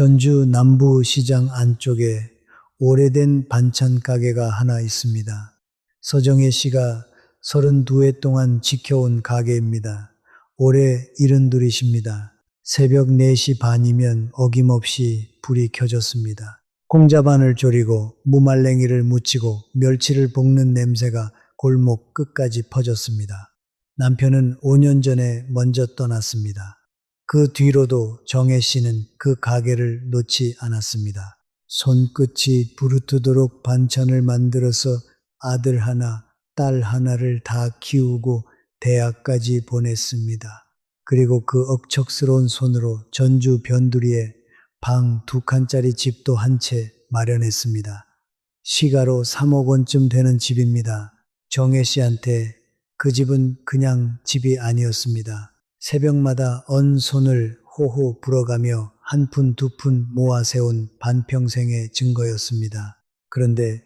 전주 남부시장 안쪽에 오래된 반찬 가게가 하나 있습니다. 서정혜 씨가 32해 동안 지켜온 가게입니다. 올해 72이십니다. 새벽 4시 반이면 어김없이 불이 켜졌습니다. 콩자반을 졸이고 무말랭이를 무치고 멸치를 볶는 냄새가 골목 끝까지 퍼졌습니다. 남편은 5년 전에 먼저 떠났습니다. 그 뒤로도 정혜 씨는 그 가게를 놓지 않았습니다. 손끝이 부르트도록 반찬을 만들어서 아들 하나, 딸 하나를 다 키우고 대학까지 보냈습니다. 그리고 그 억척스러운 손으로 전주 변두리에 방 2칸짜리 집도 한 채 마련했습니다. 시가로 3억 원쯤 되는 집입니다. 정혜 씨한테 그 집은 그냥 집이 아니었습니다. 새벽마다 언 손을 호호 불어가며 한 푼 두 푼 모아 세운 반평생의 증거였습니다. 그런데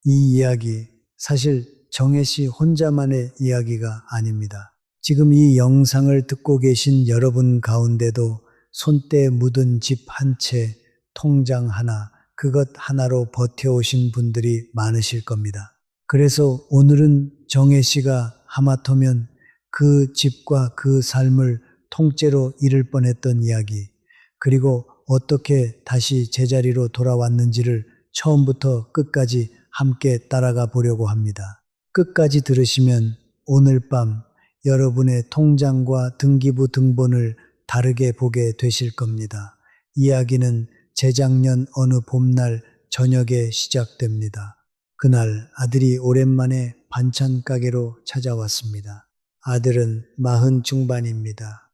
이 이야기 사실 정혜 씨 혼자만의 이야기가 아닙니다. 지금 이 영상을 듣고 계신 여러분 가운데도 손때 묻은 집 한 채, 통장 하나, 그것 하나로 버텨오신 분들이 많으실 겁니다. 그래서 오늘은 정혜 씨가 하마터면 그 집과 그 삶을 통째로 잃을 뻔했던 이야기, 그리고 어떻게 다시 제자리로 돌아왔는지를 처음부터 끝까지 함께 따라가 보려고 합니다. 끝까지 들으시면 오늘 밤 여러분의 통장과 등기부 등본을 다르게 보게 되실 겁니다. 이야기는 재작년 어느 봄날 저녁에 시작됩니다. 그날 아들이 오랜만에 반찬 가게로 찾아왔습니다. 아들은 40 중반입니다.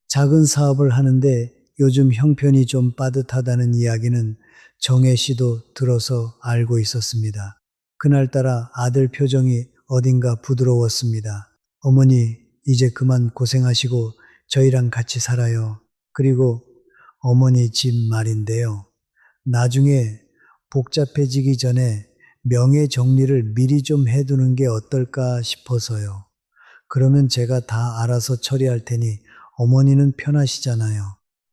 작은 사업을 하는데 요즘 형편이 좀 빠듯하다는 이야기는 정혜 씨도 들어서 알고 있었습니다. 그날따라 아들 표정이 어딘가 부드러웠습니다. 어머니, 이제 그만 고생하시고 저희랑 같이 살아요. 그리고 어머니 집 말인데요. 나중에 복잡해지기 전에 명예 정리를 미리 좀 해두는 게 어떨까 싶어서요. 그러면 제가 다 알아서 처리할 테니 어머니는 편하시잖아요.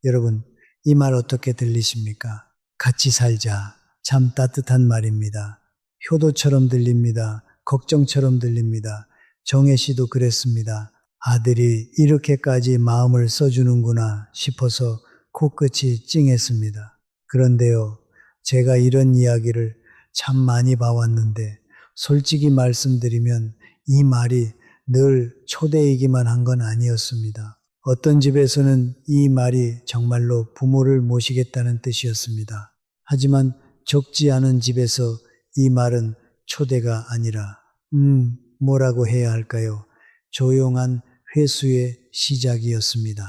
여러분, 이 말 어떻게 들리십니까? 같이 살자. 참 따뜻한 말입니다. 효도처럼 들립니다. 걱정처럼 들립니다. 정혜 씨도 그랬습니다. 아들이 이렇게까지 마음을 써주는구나 싶어서 코끝이 찡했습니다. 그런데요, 제가 이런 이야기를 참 많이 봐왔는데 솔직히 말씀드리면 이 말이 늘 초대이기만 한 건 아니었습니다. 어떤 집에서는 이 말이 정말로 부모를 모시겠다는 뜻이었습니다. 하지만 적지 않은 집에서 이 말은 초대가 아니라 뭐라고 해야 할까요? 조용한 회수의 시작이었습니다.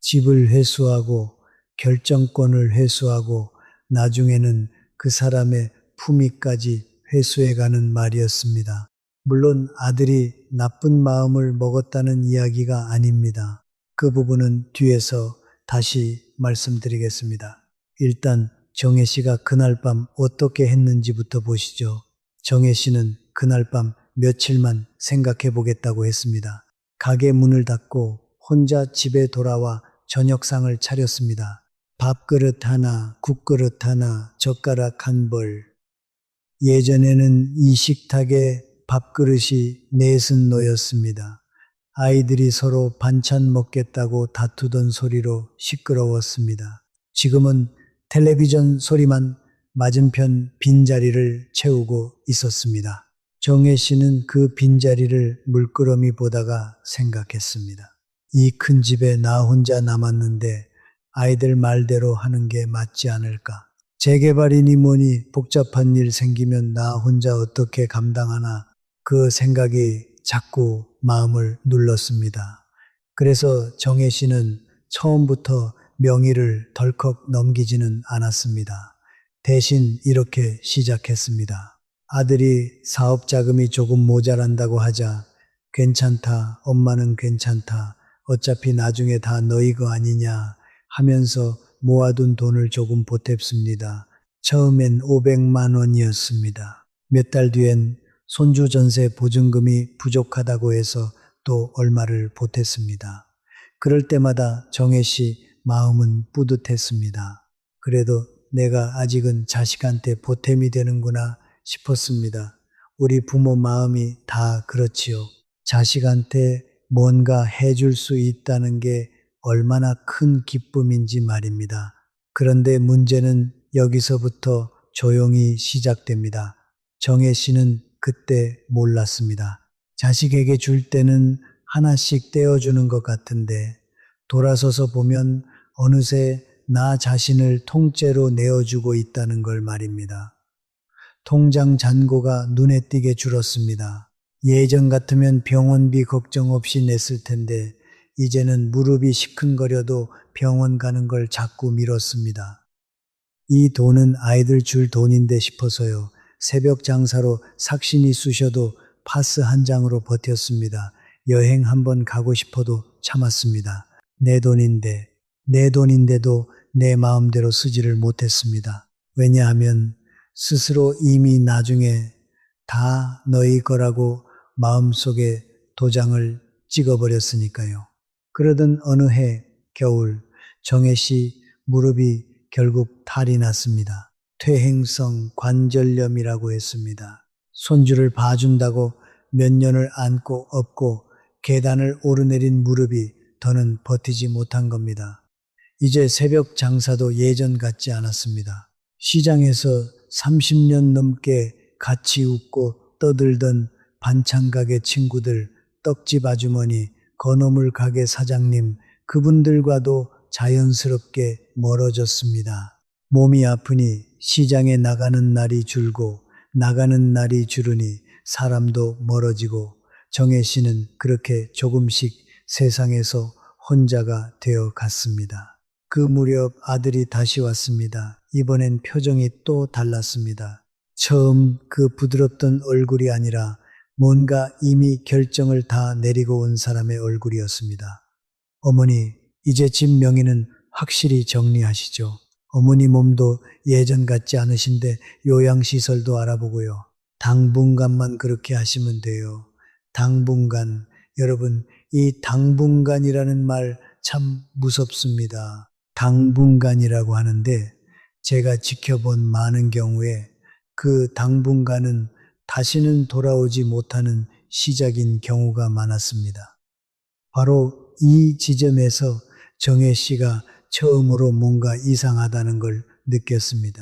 집을 회수하고 결정권을 회수하고 나중에는 그 사람의 품위까지 회수해가는 말이었습니다. 물론 아들이 나쁜 마음을 먹었다는 이야기가 아닙니다. 그 부분은 뒤에서 다시 말씀드리겠습니다. 일단 정혜 씨가 그날 밤 어떻게 했는지부터 보시죠. 정혜 씨는 그날 밤 며칠만 생각해 보겠다고 했습니다. 가게 문을 닫고 혼자 집에 돌아와 저녁상을 차렸습니다. 밥그릇 하나, 국그릇 하나, 젓가락 한 벌. 예전에는 이 식탁에 밥그릇이 40 놓였습니다. 아이들이 서로 반찬 먹겠다고 다투던 소리로 시끄러웠습니다. 지금은 텔레비전 소리만 맞은편 빈자리를 채우고 있었습니다. 정혜 씨는 그 빈자리를 물끄러미 보다가 생각했습니다. 이 큰 집에 나 혼자 남았는데 아이들 말대로 하는 게 맞지 않을까? 재개발이니 뭐니 복잡한 일 생기면 나 혼자 어떻게 감당하나? 그 생각이 자꾸 마음을 눌렀습니다. 그래서 정혜 씨는 처음부터 명의를 덜컥 넘기지는 않았습니다. 대신 이렇게 시작했습니다. 아들이 사업 자금이 조금 모자란다고 하자 괜찮다, 엄마는 괜찮다, 어차피 나중에 다 너희 거 아니냐 하면서 모아둔 돈을 조금 보탰습니다. 처음엔 500만 원이었습니다. 몇 달 뒤엔 손주 전세 보증금이 부족하다고 해서 또 얼마를 보탰습니다. 그럴 때마다 정혜 씨 마음은 뿌듯했습니다. 그래도 내가 아직은 자식한테 보탬이 되는구나 싶었습니다. 우리 부모 마음이 다 그렇지요. 자식한테 뭔가 해줄 수 있다는 게 얼마나 큰 기쁨인지 말입니다. 그런데 문제는 여기서부터 조용히 시작됩니다. 정혜 씨는 그때 몰랐습니다. 자식에게 줄 때는 하나씩 떼어주는 것 같은데 돌아서서 보면 어느새 나 자신을 통째로 내어주고 있다는 걸 말입니다. 통장 잔고가 눈에 띄게 줄었습니다. 예전 같으면 병원비 걱정 없이 냈을 텐데 이제는 무릎이 시큰거려도 병원 가는 걸 자꾸 미뤘습니다. 이 돈은 아이들 줄 돈인데 싶어서요. 새벽 장사로 삭신이 쑤셔도 파스 한 장으로 버텼습니다. 여행 한번 가고 싶어도 참았습니다. 내 돈인데도 내 마음대로 쓰지를 못했습니다. 왜냐하면 스스로 이미 나중에 다 너희 거라고 마음속에 도장을 찍어버렸으니까요. 그러던 어느 해 겨울 정혜 씨 무릎이 결국 탈이 났습니다. 퇴행성 관절염이라고 했습니다. 손주를 봐준다고 몇 년을 안고 업고 계단을 오르내린 무릎이 더는 버티지 못한 겁니다. 이제 새벽 장사도 예전 같지 않았습니다. 시장에서 30년 넘게 같이 웃고 떠들던 반찬가게 친구들, 떡집 아주머니, 건어물 가게 사장님, 그분들과도 자연스럽게 멀어졌습니다. 몸이 아프니 시장에 나가는 날이 줄고 나가는 날이 줄으니 사람도 멀어지고 정혜 씨는 그렇게 조금씩 세상에서 혼자가 되어 갔습니다. 그 무렵 아들이 다시 왔습니다. 이번엔 표정이 또 달랐습니다. 처음 그 부드럽던 얼굴이 아니라 뭔가 이미 결정을 다 내리고 온 사람의 얼굴이었습니다. 어머니, 이제 집 명의는 확실히 정리하시죠. 어머니 몸도 예전 같지 않으신데 요양시설도 알아보고요. 당분간만 그렇게 하시면 돼요. 당분간. 여러분, 이 당분간이라는 말 참 무섭습니다. 당분간이라고 하는데 제가 지켜본 많은 경우에 그 당분간은 다시는 돌아오지 못하는 시작인 경우가 많았습니다. 바로 이 지점에서 정혜 씨가 처음으로 뭔가 이상하다는 걸 느꼈습니다.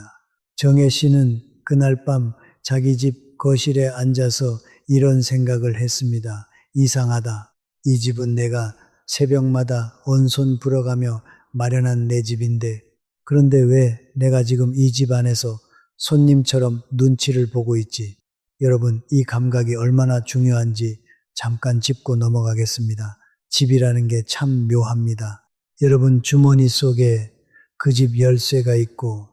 정혜 씨는 그날 밤 자기 집 거실에 앉아서 이런 생각을 했습니다. 이상하다. 이 집은 내가 새벽마다 온손 불어가며 마련한 내 집인데 그런데 왜 내가 지금 이 집 안에서 손님처럼 눈치를 보고 있지? 여러분, 이 감각이 얼마나 중요한지 잠깐 짚고 넘어가겠습니다. 집이라는 게 참 묘합니다. 여러분 주머니 속에 그 집 열쇠가 있고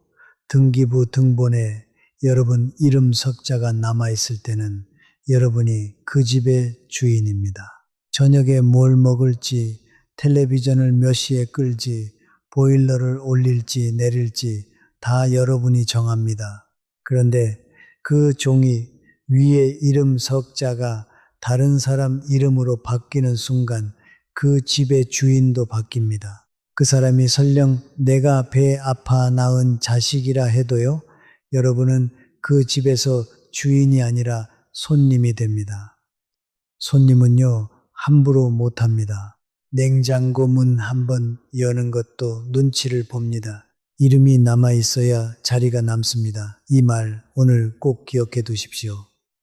등기부 등본에 여러분 이름 석자가 남아있을 때는 여러분이 그 집의 주인입니다. 저녁에 뭘 먹을지, 텔레비전을 몇 시에 끌지, 보일러를 올릴지 내릴지 다 여러분이 정합니다. 그런데 그 종이 위에 이름 석자가 다른 사람 이름으로 바뀌는 순간 그 집의 주인도 바뀝니다. 그 사람이 설령 내가 배 아파 낳은 자식이라 해도요, 여러분은 그 집에서 주인이 아니라 손님이 됩니다. 손님은요, 함부로 못합니다. 냉장고 문 한번 여는 것도 눈치를 봅니다. 이름이 남아있어야 자리가 남습니다. 이 말 오늘 꼭 기억해 두십시오.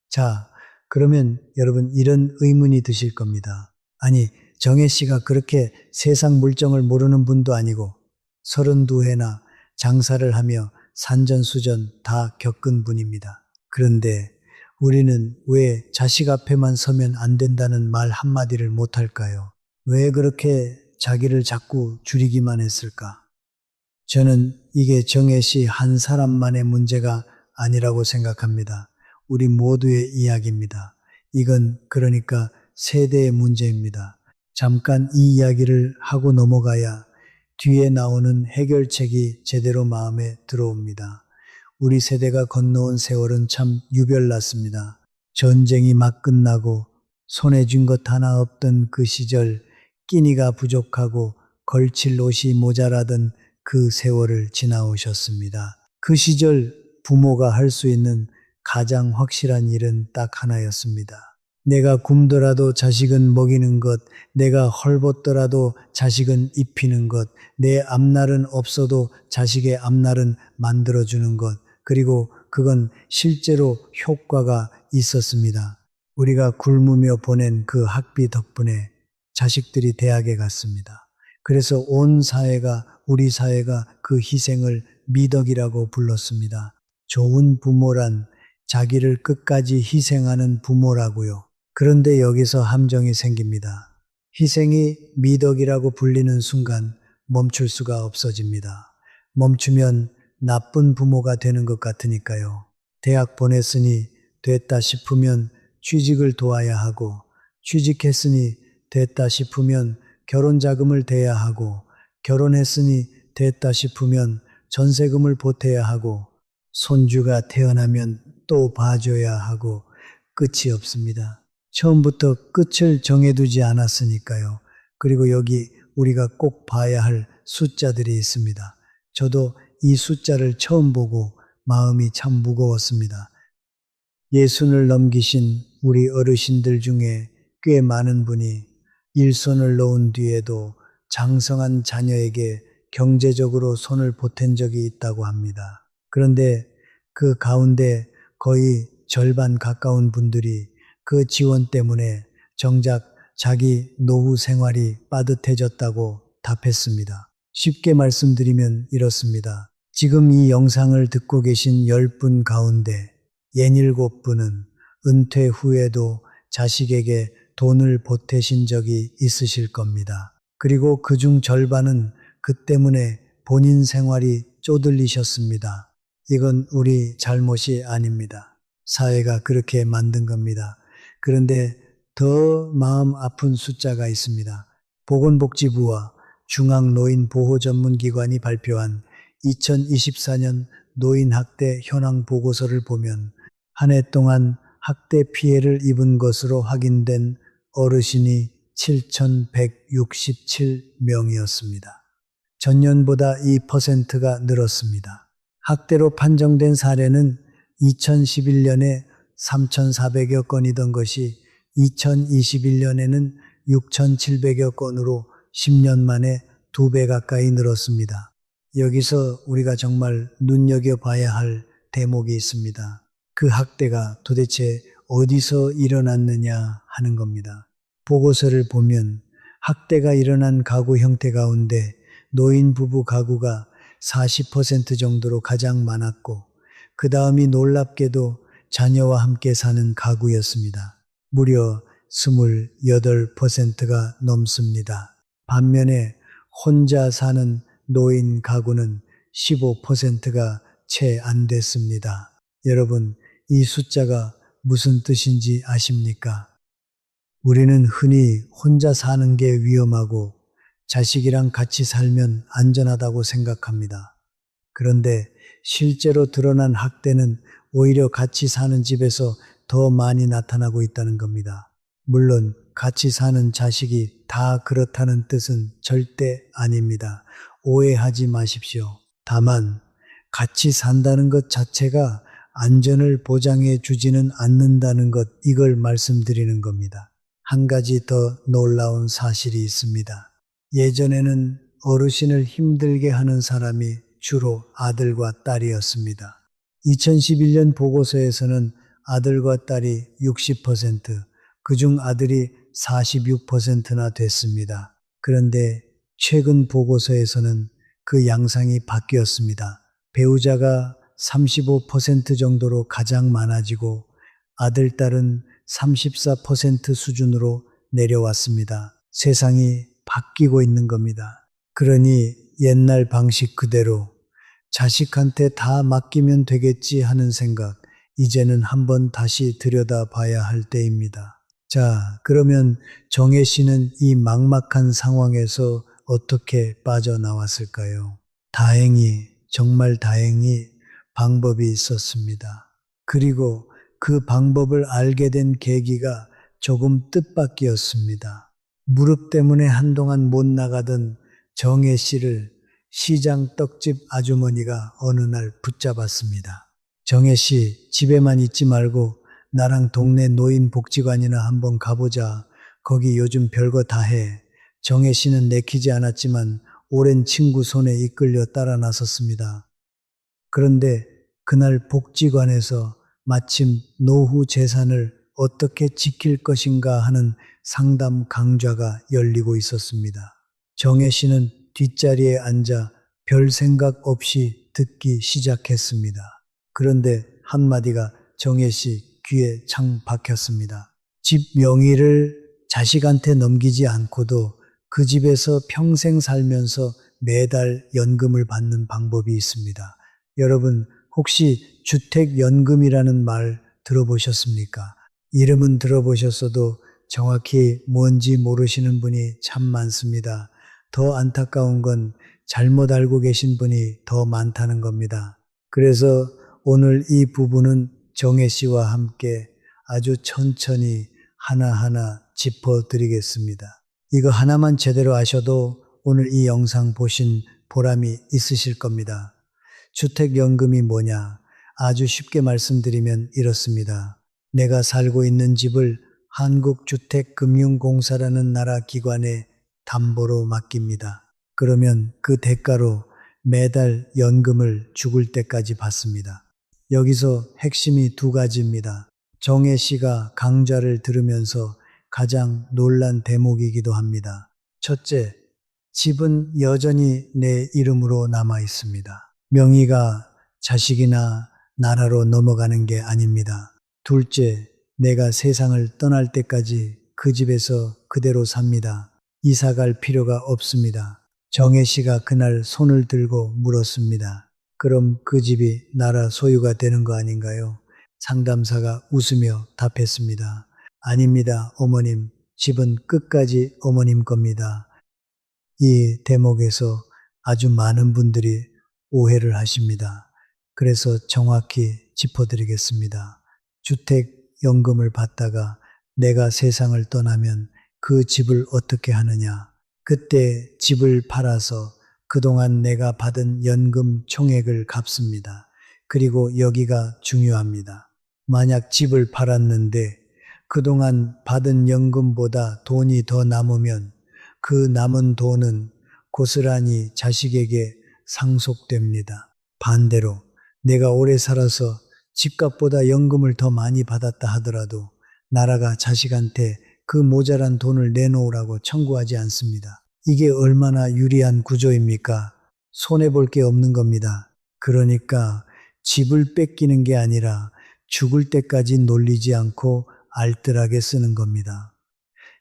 자, 그러면 여러분 이런 의문이 드실 겁니다. 아니, 정혜 씨가 그렇게 세상 물정을 모르는 분도 아니고 32해나 장사를 하며 산전수전 다 겪은 분입니다. 그런데 우리는 왜 자식 앞에만 서면 안 된다는 말 한마디를 못할까요? 왜 그렇게 자기를 자꾸 줄이기만 했을까? 저는 이게 정혜 씨 한 사람만의 문제가 아니라고 생각합니다. 우리 모두의 이야기입니다. 이건 그러니까 세대의 문제입니다. 잠깐 이 이야기를 하고 넘어가야 뒤에 나오는 해결책이 제대로 마음에 들어옵니다. 우리 세대가 건너온 세월은 참 유별났습니다. 전쟁이 막 끝나고 손에 쥔 것 하나 없던 그 시절, 끼니가 부족하고 걸칠 옷이 모자라던 그 세월을 지나오셨습니다. 그 시절 부모가 할 수 있는 가장 확실한 일은 딱 하나였습니다. 내가 굶더라도 자식은 먹이는 것, 내가 헐벗더라도 자식은 입히는 것, 내 앞날은 없어도 자식의 앞날은 만들어주는 것, 그리고 그건 실제로 효과가 있었습니다. 우리가 굶으며 보낸 그 학비 덕분에 자식들이 대학에 갔습니다. 그래서 온 사회가, 우리 사회가 그 희생을 미덕이라고 불렀습니다. 좋은 부모란 자기를 끝까지 희생하는 부모라고요. 그런데 여기서 함정이 생깁니다. 희생이 미덕이라고 불리는 순간 멈출 수가 없어집니다. 멈추면 나쁜 부모가 되는 것 같으니까요. 대학 보냈으니 됐다 싶으면 취직을 도와야 하고, 취직했으니 됐다 싶으면 결혼 자금을 대야 하고, 결혼했으니 됐다 싶으면 전세금을 보태야 하고, 손주가 태어나면 또 봐줘야 하고, 끝이 없습니다. 처음부터 끝을 정해두지 않았으니까요. 그리고 여기 우리가 꼭 봐야 할 숫자들이 있습니다. 저도 이 숫자를 처음 보고 마음이 참 무거웠습니다. 예순을 넘기신 우리 어르신들 중에 꽤 많은 분이 일손을 놓은 뒤에도 장성한 자녀에게 경제적으로 손을 보탠 적이 있다고 합니다. 그런데 그 가운데 거의 절반 가까운 분들이 그 지원 때문에 정작 자기 노후 생활이 빠듯해졌다고 답했습니다. 쉽게 말씀드리면 이렇습니다. 지금 이 영상을 듣고 계신 10분 가운데 67분은 은퇴 후에도 자식에게 돈을 보태신 적이 있으실 겁니다. 그리고 그중 절반은 그 때문에 본인 생활이 쪼들리셨습니다. 이건 우리 잘못이 아닙니다. 사회가 그렇게 만든 겁니다. 그런데 더 마음 아픈 숫자가 있습니다. 보건복지부와 중앙노인보호전문기관이 발표한 2024년 노인학대 현황 보고서를 보면 한 해 동안 학대 피해를 입은 것으로 확인된 어르신이 7,167명이었습니다. 전년보다 2%가 늘었습니다. 학대로 판정된 사례는 2011년에 3,400여 건이던 것이 2021년에는 6,700여 건으로 10년 만에 2배 가까이 늘었습니다. 여기서 우리가 정말 눈여겨봐야 할 대목이 있습니다. 그 학대가 도대체 어디서 일어났느냐 하는 겁니다. 보고서를 보면 학대가 일어난 가구 형태 가운데 노인 부부 가구가 40% 정도로 가장 많았고, 그 다음이 놀랍게도 자녀와 함께 사는 가구였습니다. 무려 28%가 넘습니다. 반면에 혼자 사는 노인 가구는 15%가 채 안 됐습니다. 여러분, 이 숫자가 무슨 뜻인지 아십니까? 우리는 흔히 혼자 사는 게 위험하고 자식이랑 같이 살면 안전하다고 생각합니다. 그런데 실제로 드러난 학대는 오히려 같이 사는 집에서 더 많이 나타나고 있다는 겁니다. 물론 같이 사는 자식이 다 그렇다는 뜻은 절대 아닙니다. 오해하지 마십시오. 다만 같이 산다는 것 자체가 안전을 보장해 주지는 않는다는 것, 이걸 말씀드리는 겁니다. 한 가지 더 놀라운 사실이 있습니다. 예전에는 어르신을 힘들게 하는 사람이 주로 아들과 딸이었습니다. 2011년 보고서에서는 아들과 딸이 60%, 그중 아들이 46%나 됐습니다. 그런데 최근 보고서에서는 그 양상이 바뀌었습니다. 배우자가 35% 정도로 가장 많아지고 아들, 딸은 34% 수준으로 내려왔습니다. 세상이 바뀌고 있는 겁니다. 그러니 옛날 방식 그대로 자식한테 다 맡기면 되겠지 하는 생각, 이제는 한번 다시 들여다봐야 할 때입니다. 자, 그러면 정혜 씨는 이 막막한 상황에서 어떻게 빠져나왔을까요? 다행히, 정말 다행히 방법이 있었습니다. 그리고 그 방법을 알게 된 계기가 조금 뜻밖이었습니다. 무릎 때문에 한동안 못 나가던 정혜 씨를 시장 떡집 아주머니가 어느 날 붙잡았습니다. 정혜 씨, 집에만 있지 말고 나랑 동네 노인복지관이나 한번 가보자. 거기 요즘 별거 다 해. 정혜 씨는 내키지 않았지만 오랜 친구 손에 이끌려 따라 나섰습니다. 그런데 그날 복지관에서 마침 노후 재산을 어떻게 지킬 것인가 하는 상담 강좌가 열리고 있었습니다. 정혜 씨는 뒷자리에 앉아 별 생각 없이 듣기 시작했습니다. 그런데 한마디가 정혜 씨 귀에 창 박혔습니다. 집 명의를 자식한테 넘기지 않고도 그 집에서 평생 살면서 매달 연금을 받는 방법이 있습니다. 여러분, 혹시 주택연금이라는 말 들어보셨습니까? 이름은 들어보셨어도 정확히 뭔지 모르시는 분이 참 많습니다. 더 안타까운 건 잘못 알고 계신 분이 더 많다는 겁니다. 그래서 오늘 이 부분은 정혜 씨와 함께 아주 천천히 하나하나 짚어드리겠습니다. 이거 하나만 제대로 아셔도 오늘 이 영상 보신 보람이 있으실 겁니다. 주택연금이 뭐냐? 아주 쉽게 말씀드리면 이렇습니다. 내가 살고 있는 집을 한국주택금융공사라는 나라 기관에 담보로 맡깁니다. 그러면 그 대가로 매달 연금을 죽을 때까지 받습니다. 여기서 핵심이 두 가지입니다. 정혜 씨가 강좌를 들으면서 가장 놀란 대목이기도 합니다. 첫째, 집은 여전히 내 이름으로 남아 있습니다. 명의가 자식이나 나라로 넘어가는 게 아닙니다. 둘째, 내가 세상을 떠날 때까지 그 집에서 그대로 삽니다. 이사 갈 필요가 없습니다. 정혜 씨가 그날 손을 들고 물었습니다. 그럼 그 집이 나라 소유가 되는 거 아닌가요? 상담사가 웃으며 답했습니다. 아닙니다, 어머님. 집은 끝까지 어머님 겁니다. 이 대목에서 아주 많은 분들이 오해를 하십니다. 그래서 정확히 짚어드리겠습니다. 주택연금을 받다가 내가 세상을 떠나면 그 집을 어떻게 하느냐? 그때 집을 팔아서 그동안 내가 받은 연금 총액을 갚습니다. 그리고 여기가 중요합니다. 만약 집을 팔았는데 그동안 받은 연금보다 돈이 더 남으면 그 남은 돈은 고스란히 자식에게 상속됩니다. 반대로 내가 오래 살아서 집값보다 연금을 더 많이 받았다 하더라도 나라가 자식한테 그 모자란 돈을 내놓으라고 청구하지 않습니다. 이게 얼마나 유리한 구조입니까? 손해볼 게 없는 겁니다. 그러니까 집을 뺏기는 게 아니라 죽을 때까지 놀리지 않고 알뜰하게 쓰는 겁니다.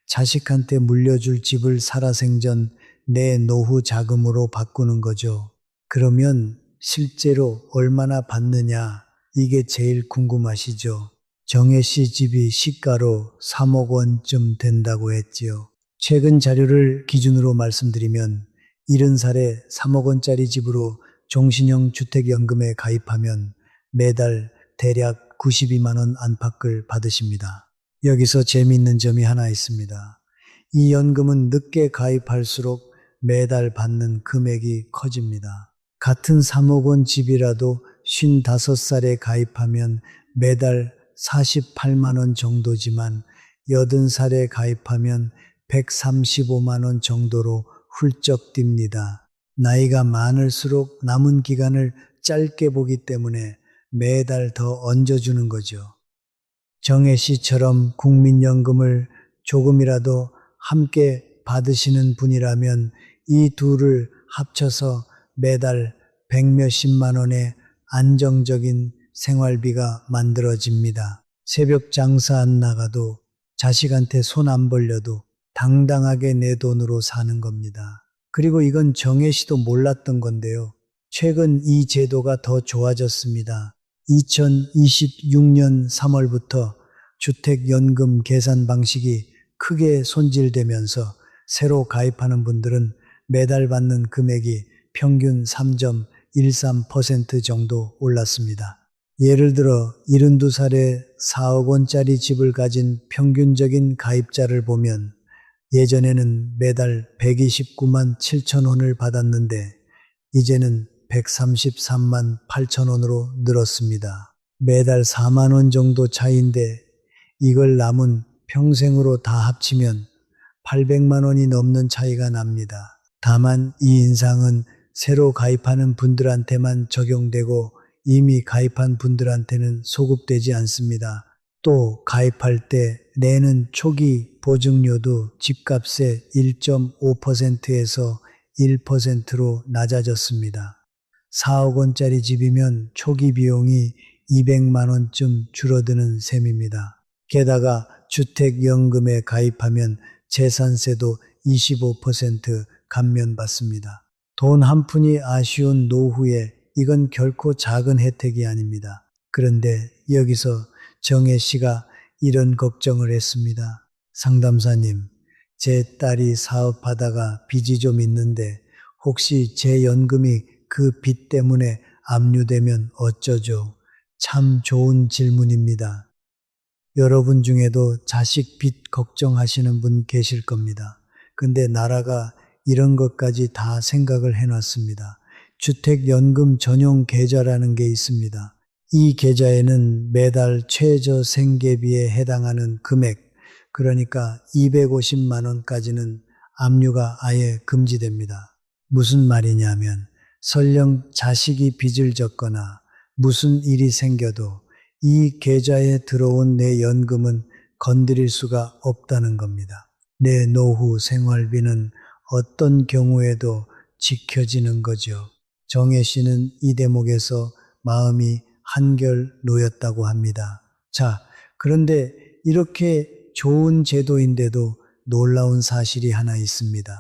자식한테 물려줄 집을 살아생전 내 노후 자금으로 바꾸는 거죠. 그러면 실제로 얼마나 받느냐? 이게 제일 궁금하시죠? 정혜 씨 집이 시가로 3억 원쯤 된다고 했지요. 최근 자료를 기준으로 말씀드리면 70살에 3억 원짜리 집으로 종신형 주택연금에 가입하면 매달 대략 92만 원 안팎을 받으십니다. 여기서 재미있는 점이 하나 있습니다. 이 연금은 늦게 가입할수록 매달 받는 금액이 커집니다. 같은 3억 원 집이라도 55살에 가입하면 매달 48만 원 정도지만 80살에 가입하면 135만 원 정도로 훌쩍 뜁니다. 나이가 많을수록 남은 기간을 짧게 보기 때문에 매달 더 얹어주는 거죠. 정혜 씨처럼 국민연금을 조금이라도 함께 받으시는 분이라면 이 둘을 합쳐서 매달 100몇십만 원의 안정적인 생활비가 만들어집니다. 새벽 장사 안 나가도 자식한테 손 안 벌려도 당당하게 내 돈으로 사는 겁니다. 그리고 이건 정혜 씨도 몰랐던 건데요. 최근 이 제도가 더 좋아졌습니다. 2026년 3월부터 주택연금 계산 방식이 크게 손질되면서 새로 가입하는 분들은 매달 받는 금액이 평균 3.13% 정도 올랐습니다. 예를 들어 72살에 4억 원짜리 집을 가진 평균적인 가입자를 보면 예전에는 매달 129만 7천 원을 받았는데 이제는 133만 8천 원으로 늘었습니다. 매달 4만 원 정도 차이인데 이걸 남은 평생으로 다 합치면 800만 원이 넘는 차이가 납니다. 다만 이 인상은 새로 가입하는 분들한테만 적용되고 이미 가입한 분들한테는 소급되지 않습니다. 또 가입할 때 내는 초기 보증료도 집값의 1.5%에서 1%로 낮아졌습니다. 4억 원짜리 집이면 초기 비용이 200만 원쯤 줄어드는 셈입니다. 게다가 주택연금에 가입하면 재산세도 25% 감면받습니다. 돈 한 푼이 아쉬운 노후에 이건 결코 작은 혜택이 아닙니다. 그런데 여기서 정혜 씨가 이런 걱정을 했습니다. 상담사님, 제 딸이 사업하다가 빚이 좀 있는데 혹시 제 연금이 그 빚 때문에 압류되면 어쩌죠? 참 좋은 질문입니다. 여러분 중에도 자식 빚 걱정하시는 분 계실 겁니다. 근데 나라가 이런 것까지 다 생각을 해놨습니다. 주택연금 전용 계좌라는 게 있습니다. 이 계좌에는 매달 최저 생계비에 해당하는 금액, 그러니까 250만 원까지는 압류가 아예 금지됩니다. 무슨 말이냐면 설령 자식이 빚을 졌거나 무슨 일이 생겨도 이 계좌에 들어온 내 연금은 건드릴 수가 없다는 겁니다. 내 노후 생활비는 어떤 경우에도 지켜지는 거죠. 정혜 씨는 이 대목에서 마음이 한결 놓였다고 합니다. 자, 그런데 이렇게 좋은 제도인데도 놀라운 사실이 하나 있습니다.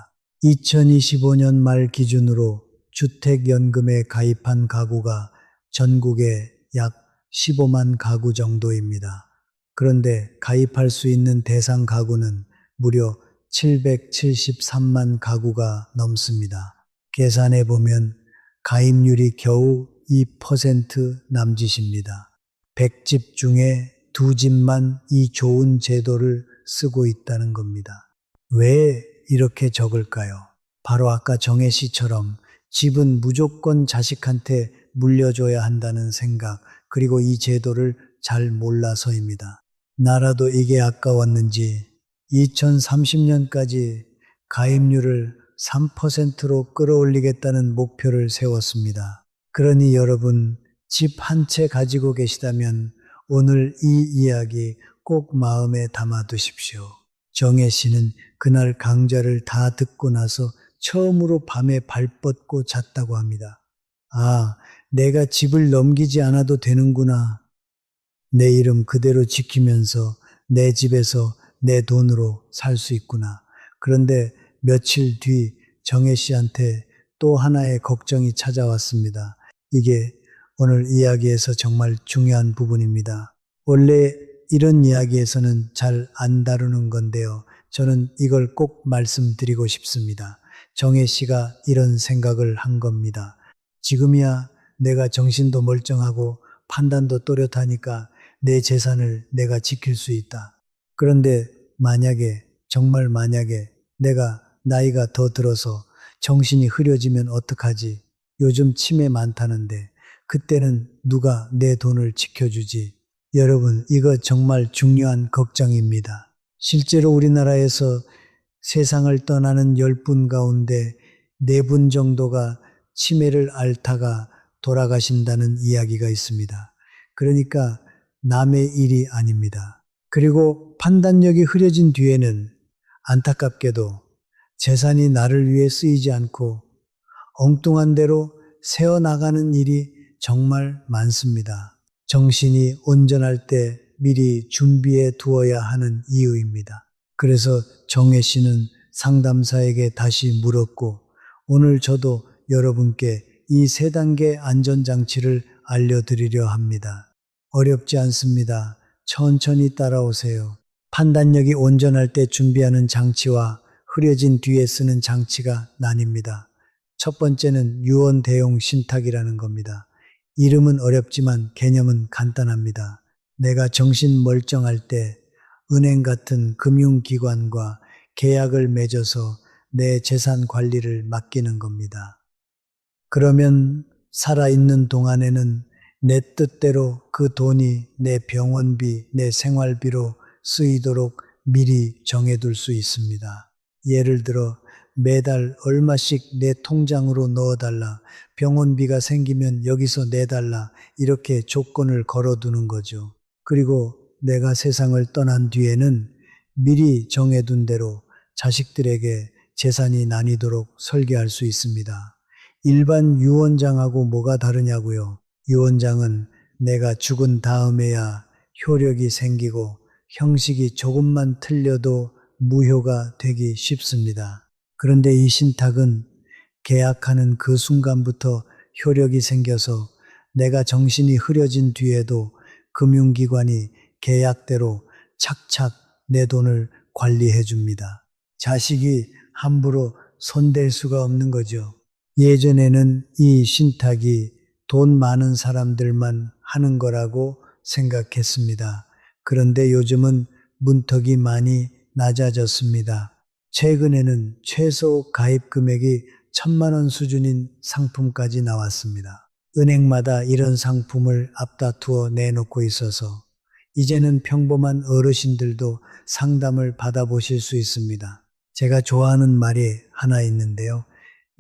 2025년 말 기준으로 주택연금에 가입한 가구가 전국에 약 15만 가구 정도입니다. 그런데 가입할 수 있는 대상 가구는 무려 773만 가구가 넘습니다. 계산해 보면 가입률이 겨우 2% 남짓입니다. 100집 중에 2집만 이 좋은 제도를 쓰고 있다는 겁니다. 왜 이렇게 적을까요? 바로 아까 정혜 씨처럼 집은 무조건 자식한테 물려줘야 한다는 생각, 그리고 이 제도를 잘 몰라서입니다. 나라도 이게 아까웠는지 2030년까지 가입률을 3%로 끌어올리겠다는 목표를 세웠습니다. 그러니 여러분, 집 한 채 가지고 계시다면 오늘 이 이야기 꼭 마음에 담아 두십시오. 정혜 씨는 그날 강좌를 다 듣고 나서 처음으로 밤에 발 뻗고 잤다고 합니다. 아, 내가 집을 넘기지 않아도 되는구나. 내 이름 그대로 지키면서 내 집에서 내 돈으로 살 수 있구나. 그런데 며칠 뒤 정혜 씨한테 또 하나의 걱정이 찾아왔습니다. 이게 오늘 이야기에서 정말 중요한 부분입니다. 원래 이런 이야기에서는 잘 안 다루는 건데요. 저는 이걸 꼭 말씀드리고 싶습니다. 정혜 씨가 이런 생각을 한 겁니다. 지금이야 내가 정신도 멀쩡하고 판단도 또렷하니까 내 재산을 내가 지킬 수 있다. 그런데 만약에, 정말 만약에 내가 나이가 더 들어서 정신이 흐려지면 어떡하지? 요즘 치매 많다는데 그때는 누가 내 돈을 지켜주지? 여러분, 이거 정말 중요한 걱정입니다. 실제로 우리나라에서 세상을 떠나는 10분 가운데 4분 정도가 치매를 앓다가 돌아가신다는 이야기가 있습니다. 그러니까 남의 일이 아닙니다. 그리고 판단력이 흐려진 뒤에는 안타깝게도 재산이 나를 위해 쓰이지 않고 엉뚱한 대로 새어나가는 일이 정말 많습니다. 정신이 온전할 때 미리 준비해 두어야 하는 이유입니다. 그래서 정혜 씨는 상담사에게 다시 물었고 오늘 저도 여러분께 이 3단계 안전장치를 알려드리려 합니다. 어렵지 않습니다. 천천히 따라오세요. 판단력이 온전할 때 준비하는 장치와 흐려진 뒤에 쓰는 장치가 나뉩니다. 첫 번째는 유언 대용 신탁이라는 겁니다. 이름은 어렵지만 개념은 간단합니다. 내가 정신 멀쩡할 때 은행 같은 금융기관과 계약을 맺어서 내 재산 관리를 맡기는 겁니다. 그러면 살아있는 동안에는 내 뜻대로 그 돈이 내 병원비, 내 생활비로 쓰이도록 미리 정해둘 수 있습니다. 예를 들어 매달 얼마씩 내 통장으로 넣어달라, 병원비가 생기면 여기서 내달라, 이렇게 조건을 걸어두는 거죠. 그리고 내가 세상을 떠난 뒤에는 미리 정해둔 대로 자식들에게 재산이 나뉘도록 설계할 수 있습니다. 일반 유언장하고 뭐가 다르냐고요? 유언장은 내가 죽은 다음에야 효력이 생기고 형식이 조금만 틀려도 무효가 되기 쉽습니다. 그런데 이 신탁은 계약하는 그 순간부터 효력이 생겨서 내가 정신이 흐려진 뒤에도 금융기관이 계약대로 착착 내 돈을 관리해 줍니다. 자식이 함부로 손댈 수가 없는 거죠. 예전에는 이 신탁이 돈 많은 사람들만 하는 거라고 생각했습니다. 그런데 요즘은 문턱이 많이 낮아졌습니다. 최근에는 최소 가입 금액이 1,000만 원 수준인 상품까지 나왔습니다. 은행마다 이런 상품을 앞다투어 내놓고 있어서 이제는 평범한 어르신들도 상담을 받아보실 수 있습니다. 제가 좋아하는 말이 하나 있는데요.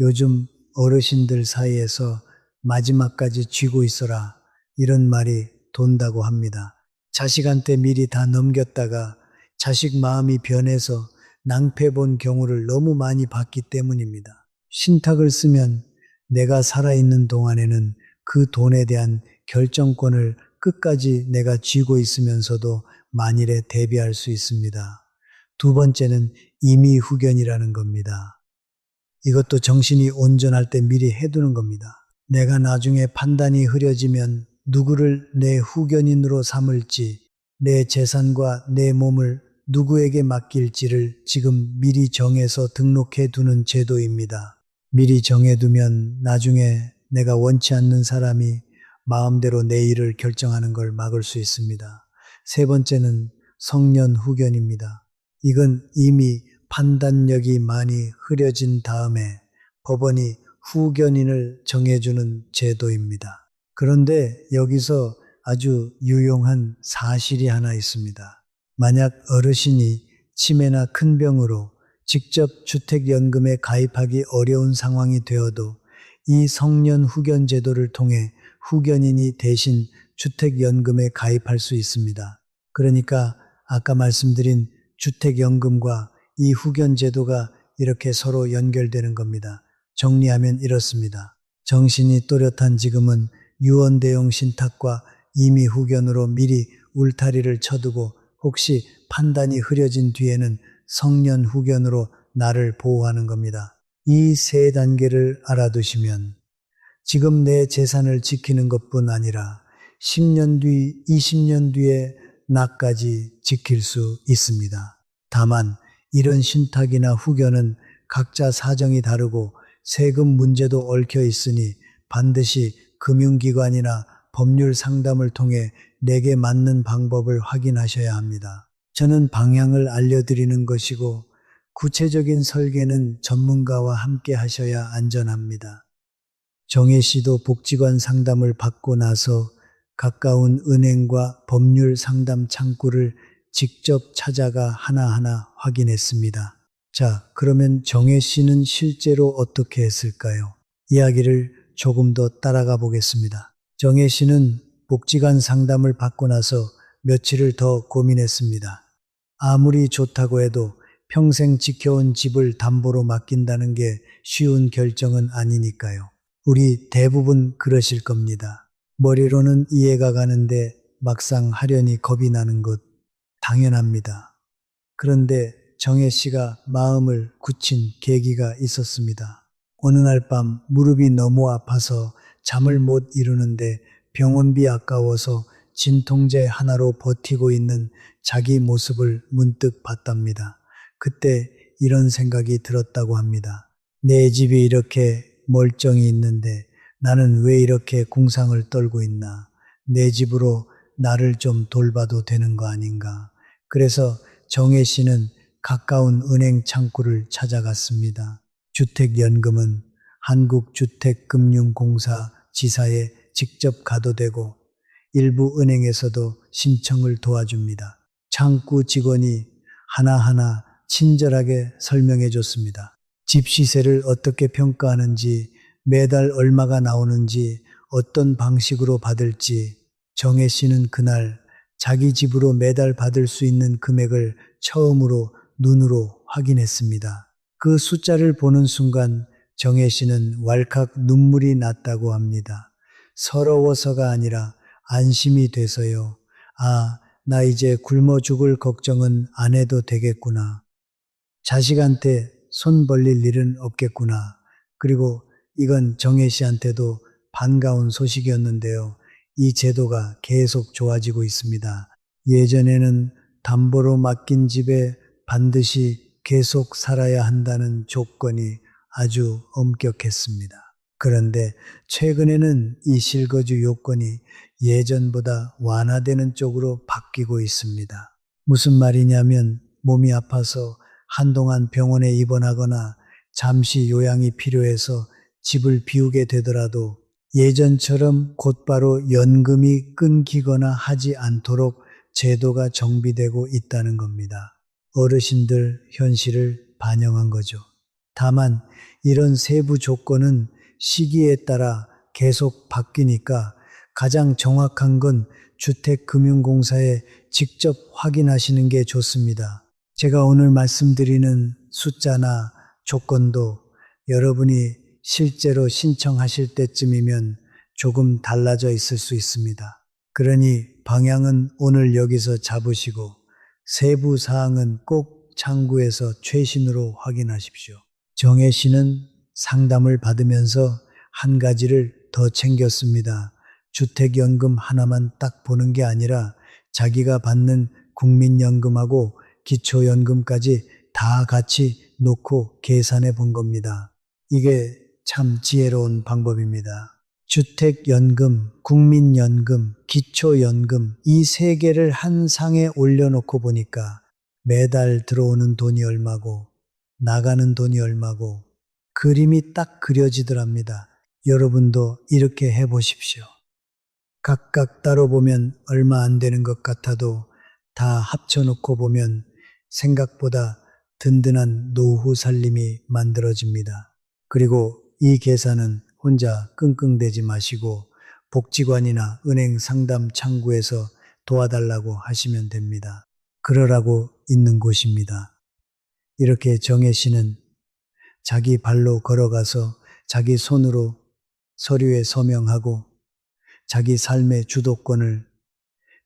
요즘 어르신들 사이에서 마지막까지 쥐고 있어라, 이런 말이 돈다고 합니다. 자식한테 미리 다 넘겼다가 자식 마음이 변해서 낭패 본 경우를 너무 많이 봤기 때문입니다. 신탁을 쓰면 내가 살아있는 동안에는 그 돈에 대한 결정권을 끝까지 내가 쥐고 있으면서도 만일에 대비할 수 있습니다. 두 번째는 임의후견이라는 겁니다. 이것도 정신이 온전할 때 미리 해두는 겁니다. 내가 나중에 판단이 흐려지면 누구를 내 후견인으로 삼을지, 내 재산과 내 몸을 누구에게 맡길지를 지금 미리 정해서 등록해 두는 제도입니다. 미리 정해두면 나중에 내가 원치 않는 사람이 마음대로 내 일을 결정하는 걸 막을 수 있습니다. 세 번째는 성년후견입니다. 이건 이미 판단력이 많이 흐려진 다음에 법원이 후견인을 정해주는 제도입니다. 그런데 여기서 아주 유용한 사실이 하나 있습니다. 만약 어르신이 치매나 큰 병으로 직접 주택연금에 가입하기 어려운 상황이 되어도 이 성년후견 제도를 통해 후견인이 대신 주택연금에 가입할 수 있습니다. 그러니까 아까 말씀드린 주택연금과 이 후견 제도가 이렇게 서로 연결되는 겁니다. 정리하면 이렇습니다. 정신이 또렷한 지금은 유언대용 신탁과 임의후견으로 미리 울타리를 쳐두고 혹시 판단이 흐려진 뒤에는 성년후견으로 나를 보호하는 겁니다. 이 세 단계를 알아두시면 지금 내 재산을 지키는 것뿐 아니라 10년 뒤, 20년 뒤에 나까지 지킬 수 있습니다. 다만 이런 신탁이나 후견은 각자 사정이 다르고 세금 문제도 얽혀 있으니 반드시 금융기관이나 법률 상담을 통해 내게 맞는 방법을 확인하셔야 합니다. 저는 방향을 알려드리는 것이고 구체적인 설계는 전문가와 함께 하셔야 안전합니다. 정혜 씨도 복지관 상담을 받고 나서 가까운 은행과 법률 상담 창구를 직접 찾아가 하나하나 확인했습니다. 자, 그러면 정혜 씨는 실제로 어떻게 했을까요? 이야기를 조금 더 따라가 보겠습니다. 정혜 씨는 복지관 상담을 받고 나서 며칠을 더 고민했습니다. 아무리 좋다고 해도 평생 지켜온 집을 담보로 맡긴다는 게 쉬운 결정은 아니니까요. 우리 대부분 그러실 겁니다. 머리로는 이해가 가는데 막상 하려니 겁이 나는 것 당연합니다. 그런데 정혜 씨가 마음을 굳힌 계기가 있었습니다. 어느 날 밤 무릎이 너무 아파서 잠을 못 이루는데 병원비 아까워서 진통제 하나로 버티고 있는 자기 모습을 문득 봤답니다. 그때 이런 생각이 들었다고 합니다. 내 집이 이렇게 멀쩡히 있는데 나는 왜 이렇게 궁상을 떨고 있나? 내 집으로 나를 좀 돌봐도 되는 거 아닌가? 그래서 정혜 씨는 가까운 은행 창구를 찾아갔습니다. 주택연금은 한국주택금융공사 지사에 직접 가도 되고 일부 은행에서도 신청을 도와줍니다. 창구 직원이 하나하나 친절하게 설명해 줬습니다. 집 시세를 어떻게 평가하는지, 매달 얼마가 나오는지, 어떤 방식으로 받을지. 정혜 씨는 그날 자기 집으로 매달 받을 수 있는 금액을 처음으로 눈으로 확인했습니다. 그 숫자를 보는 순간 정혜 씨는 왈칵 눈물이 났다고 합니다. 서러워서가 아니라 안심이 돼서요. 아, 나 이제 굶어 죽을 걱정은 안 해도 되겠구나. 자식한테 손 벌릴 일은 없겠구나. 그리고 이건 정혜 씨한테도 반가운 소식이었는데요. 이 제도가 계속 좋아지고 있습니다. 예전에는 담보로 맡긴 집에 반드시 계속 살아야 한다는 조건이 아주 엄격했습니다. 그런데 최근에는 이 실거주 요건이 예전보다 완화되는 쪽으로 바뀌고 있습니다. 무슨 말이냐면 몸이 아파서 한동안 병원에 입원하거나 잠시 요양이 필요해서 집을 비우게 되더라도 예전처럼 곧바로 연금이 끊기거나 하지 않도록 제도가 정비되고 있다는 겁니다. 어르신들 현실을 반영한 거죠. 다만 이런 세부 조건은 시기에 따라 계속 바뀌니까 가장 정확한 건 주택금융공사에 직접 확인하시는 게 좋습니다. 제가 오늘 말씀드리는 숫자나 조건도 여러분이 실제로 신청하실 때쯤이면 조금 달라져 있을 수 있습니다. 그러니 방향은 오늘 여기서 잡으시고 세부 사항은 꼭 창구에서 최신으로 확인하십시오. 정혜 씨는 상담을 받으면서 한 가지를 더 챙겼습니다. 주택연금 하나만 딱 보는 게 아니라 자기가 받는 국민연금하고 기초연금까지 다 같이 놓고 계산해 본 겁니다. 이게 참 지혜로운 방법입니다. 주택연금, 국민연금, 기초연금 이 세 개를 한 상에 올려놓고 보니까 매달 들어오는 돈이 얼마고 나가는 돈이 얼마고 그림이 딱 그려지더랍니다. 여러분도 이렇게 해보십시오. 각각 따로 보면 얼마 안 되는 것 같아도 다 합쳐놓고 보면 생각보다 든든한 노후 살림이 만들어집니다. 그리고 이 계산은 혼자 끙끙대지 마시고 복지관이나 은행 상담 창구에서 도와달라고 하시면 됩니다. 그러라고 있는 곳입니다. 이렇게 정혜 씨는 자기 발로 걸어가서 자기 손으로 서류에 서명하고 자기 삶의 주도권을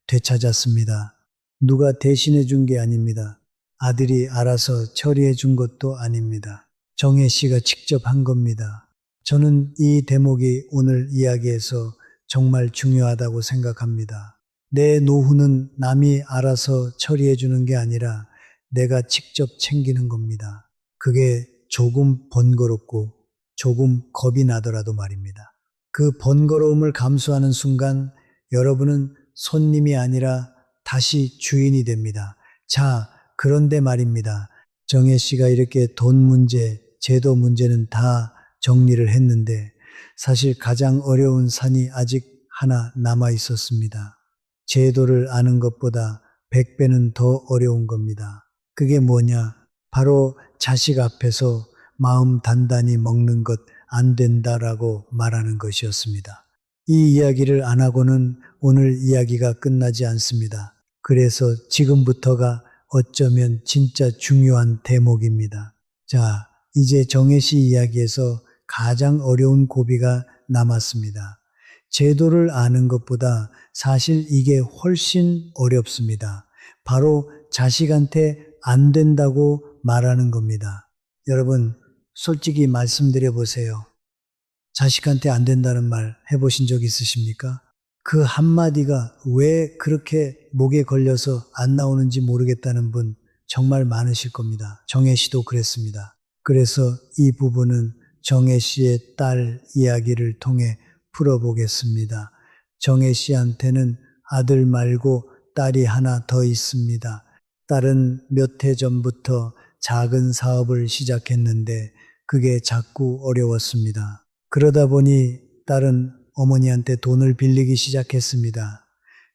되찾았습니다. 누가 대신해 준 게 아닙니다. 아들이 알아서 처리해 준 것도 아닙니다. 정혜 씨가 직접 한 겁니다. 저는 이 대목이 오늘 이야기에서 정말 중요하다고 생각합니다. 내 노후는 남이 알아서 처리해 주는 게 아니라 내가 직접 챙기는 겁니다. 그게 조금 번거롭고 조금 겁이 나더라도 말입니다. 그 번거로움을 감수하는 순간 여러분은 손님이 아니라 다시 주인이 됩니다. 자, 그런데 말입니다. 정혜 씨가 이렇게 돈 문제, 제도 문제는 다 정리를 했는데 사실 가장 어려운 산이 아직 하나 남아 있었습니다. 제도를 아는 것보다 100배는 더 어려운 겁니다. 그게 뭐냐? 바로 자식 앞에서 마음 단단히 먹는 것 안 된다라고 말하는 것이었습니다. 이 이야기를 안 하고는 오늘 이야기가 끝나지 않습니다. 그래서 지금부터가 어쩌면 진짜 중요한 대목입니다. 자, 이제 정혜 씨 이야기에서 가장 어려운 고비가 남았습니다. 제도를 아는 것보다 사실 이게 훨씬 어렵습니다. 바로 자식한테 안 된다고 말하는 겁니다. 여러분, 솔직히 말씀드려 보세요. 자식한테 안 된다는 말 해보신 적 있으십니까? 그 한마디가 왜 그렇게 목에 걸려서 안 나오는지 모르겠다는 분 정말 많으실 겁니다. 정혜 씨도 그랬습니다. 그래서 이 부분은 정혜 씨의 딸 이야기를 통해 풀어보겠습니다. 정혜 씨한테는 아들 말고 딸이 하나 더 있습니다. 딸은 몇 해 전부터 작은 사업을 시작했는데 그게 자꾸 어려웠습니다. 그러다 보니 딸은 어머니한테 돈을 빌리기 시작했습니다.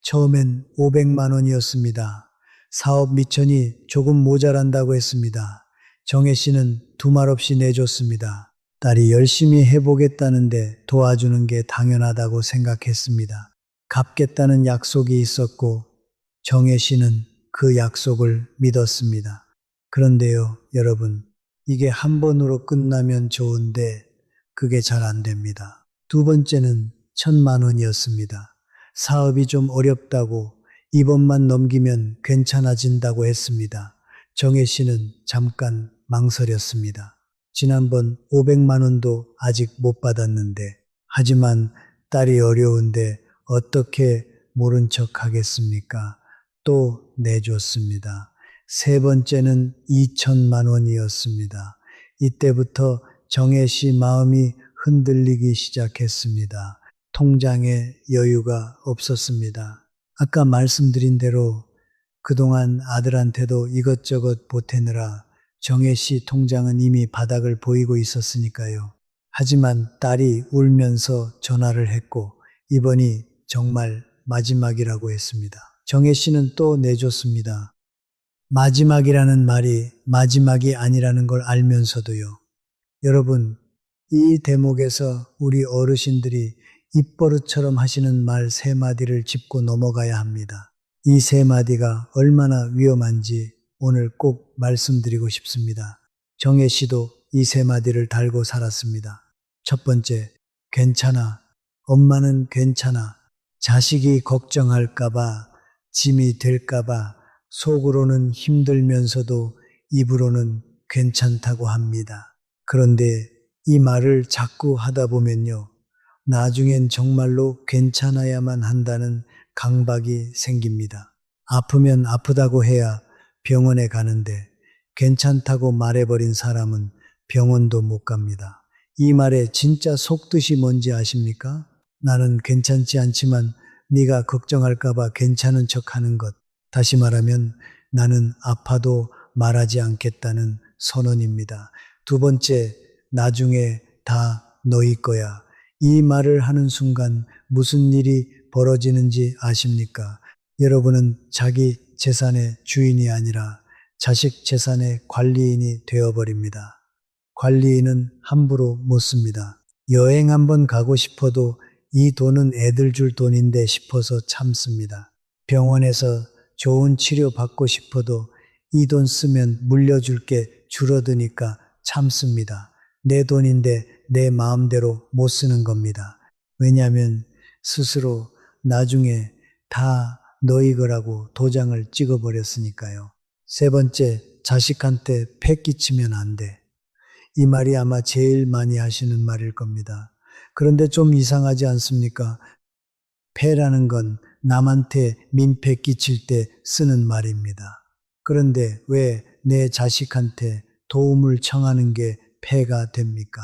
처음엔 500만 원이었습니다. 사업 미천이 조금 모자란다고 했습니다. 정혜 씨는 두말 없이 내줬습니다. 딸이 열심히 해보겠다는데 도와주는 게 당연하다고 생각했습니다. 갚겠다는 약속이 있었고 정혜 씨는 그 약속을 믿었습니다. 그런데요, 여러분, 이게 한 번으로 끝나면 좋은데 그게 잘 안 됩니다. 두 번째는 1,000만 원이었습니다. 사업이 좀 어렵다고 이번만 넘기면 괜찮아진다고 했습니다. 정혜 씨는 잠깐 망설였습니다. 지난번 500만 원도 아직 못 받았는데, 하지만 딸이 어려운데 어떻게 모른 척 하겠습니까? 또 내줬습니다. 세 번째는 2,000만 원이었습니다. 이때부터 정혜 씨 마음이 흔들리기 시작했습니다. 통장에 여유가 없었습니다. 아까 말씀드린 대로 그동안 아들한테도 이것저것 보태느라 정혜 씨 통장은 이미 바닥을 보이고 있었으니까요. 하지만 딸이 울면서 전화를 했고 이번이 정말 마지막이라고 했습니다. 정혜 씨는 또 내줬습니다. 마지막이라는 말이 마지막이 아니라는 걸 알면서도요. 여러분, 이 대목에서 우리 어르신들이 입버릇처럼 하시는 말 세 마디를 짚고 넘어가야 합니다. 이 세 마디가 얼마나 위험한지 오늘 꼭 말씀드리고 싶습니다. 정혜 씨도 이 세 마디를 달고 살았습니다. 첫 번째, 괜찮아. 엄마는 괜찮아. 자식이 걱정할까봐, 짐이 될까봐 속으로는 힘들면서도 입으로는 괜찮다고 합니다. 그런데 이 말을 자꾸 하다 보면요. 나중엔 정말로 괜찮아야만 한다는 강박이 생깁니다. 아프면 아프다고 해야 병원에 가는데 괜찮다고 말해버린 사람은 병원도 못 갑니다. 이 말의 진짜 속뜻이 뭔지 아십니까? 나는 괜찮지 않지만 네가 걱정할까봐 괜찮은 척하는 것. 다시 말하면 나는 아파도 말하지 않겠다는 선언입니다. 두 번째, 나중에 다 너희 거야. 이 말을 하는 순간 무슨 일이 벌어지는지 아십니까? 여러분은 자기 재산의 주인이 아니라 자식 재산의 관리인이 되어버립니다. 관리인은 함부로 못 씁니다. 여행 한번 가고 싶어도 이 돈은 애들 줄 돈인데 싶어서 참습니다. 병원에서 좋은 치료 받고 싶어도 이 돈 쓰면 물려줄 게 줄어드니까 참습니다. 내 돈인데 내 마음대로 못 쓰는 겁니다. 왜냐하면 스스로 나중에 다 너희 거라고 도장을 찍어버렸으니까요. 세 번째, 자식한테 패 끼치면 안 돼. 이 말이 아마 제일 많이 하시는 말일 겁니다. 그런데 좀 이상하지 않습니까? 패라는 건 남한테 민폐 끼칠 때 쓰는 말입니다. 그런데 왜 내 자식한테 도움을 청하는 게 패가 됩니까?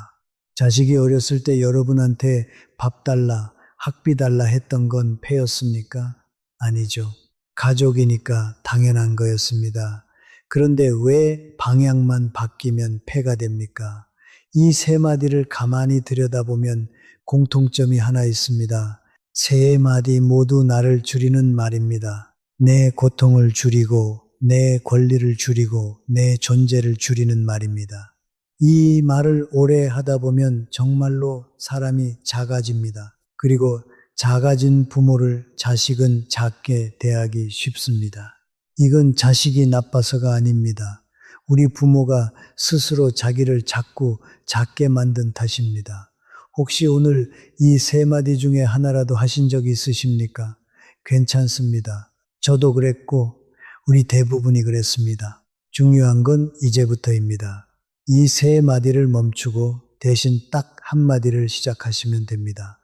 자식이 어렸을 때 여러분한테 밥 달라, 학비 달라 했던 건 패였습니까? 아니죠. 가족이니까 당연한 거였습니다. 그런데 왜 방향만 바뀌면 패가 됩니까? 이 세 마디를 가만히 들여다보면 공통점이 하나 있습니다. 세 마디 모두 나를 줄이는 말입니다. 내 고통을 줄이고 내 권리를 줄이고 내 존재를 줄이는 말입니다. 이 말을 오래 하다 보면 정말로 사람이 작아집니다. 그리고 작아진 부모를 자식은 작게 대하기 쉽습니다. 이건 자식이 나빠서가 아닙니다. 우리 부모가 스스로 자기를 자꾸 작게 만든 탓입니다. 혹시 오늘 이 세 마디 중에 하나라도 하신 적이 있으십니까? 괜찮습니다. 저도 그랬고 우리 대부분이 그랬습니다. 중요한 건 이제부터입니다. 이 세 마디를 멈추고 대신 딱 한 마디를 시작하시면 됩니다.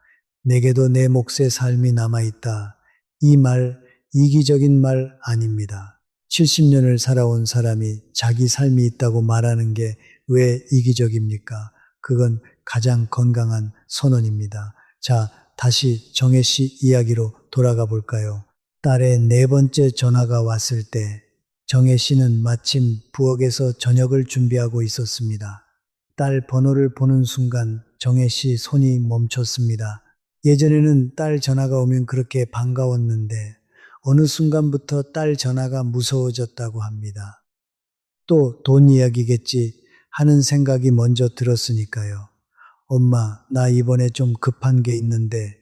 내게도 내 몫의 삶이 남아있다. 이 말, 이기적인 말 아닙니다. 70년을 살아온 사람이 자기 삶이 있다고 말하는 게 왜 이기적입니까? 그건 가장 건강한 선언입니다. 자, 다시 정혜 씨 이야기로 돌아가 볼까요? 딸의 네 번째 전화가 왔을 때 정혜 씨는 마침 부엌에서 저녁을 준비하고 있었습니다. 딸 번호를 보는 순간 정혜 씨 손이 멈췄습니다. 예전에는 딸 전화가 오면 그렇게 반가웠는데 어느 순간부터 딸 전화가 무서워졌다고 합니다. 또 돈 이야기겠지 하는 생각이 먼저 들었으니까요. 엄마, 나 이번에 좀 급한 게 있는데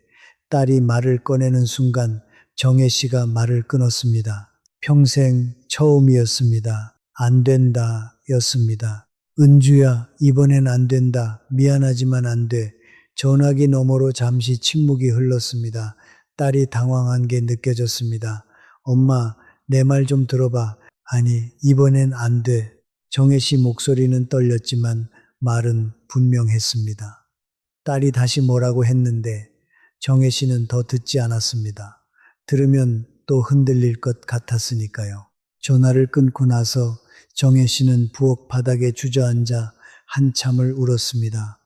딸이 말을 꺼내는 순간 정혜 씨가 말을 끊었습니다. 평생 처음이었습니다. 안 된다 였습니다. 은주야, 이번엔 안 된다. 미안하지만 안 돼. 전화기 너머로 잠시 침묵이 흘렀습니다. 딸이 당황한 게 느껴졌습니다. 엄마, 내 말 좀 들어봐. 아니, 이번엔 안 돼. 정혜 씨 목소리는 떨렸지만 말은 분명했습니다. 딸이 다시 뭐라고 했는데 정혜 씨는 더 듣지 않았습니다. 들으면 또 흔들릴 것 같았으니까요. 전화를 끊고 나서 정혜 씨는 부엌 바닥에 주저앉아 한참을 울었습니다.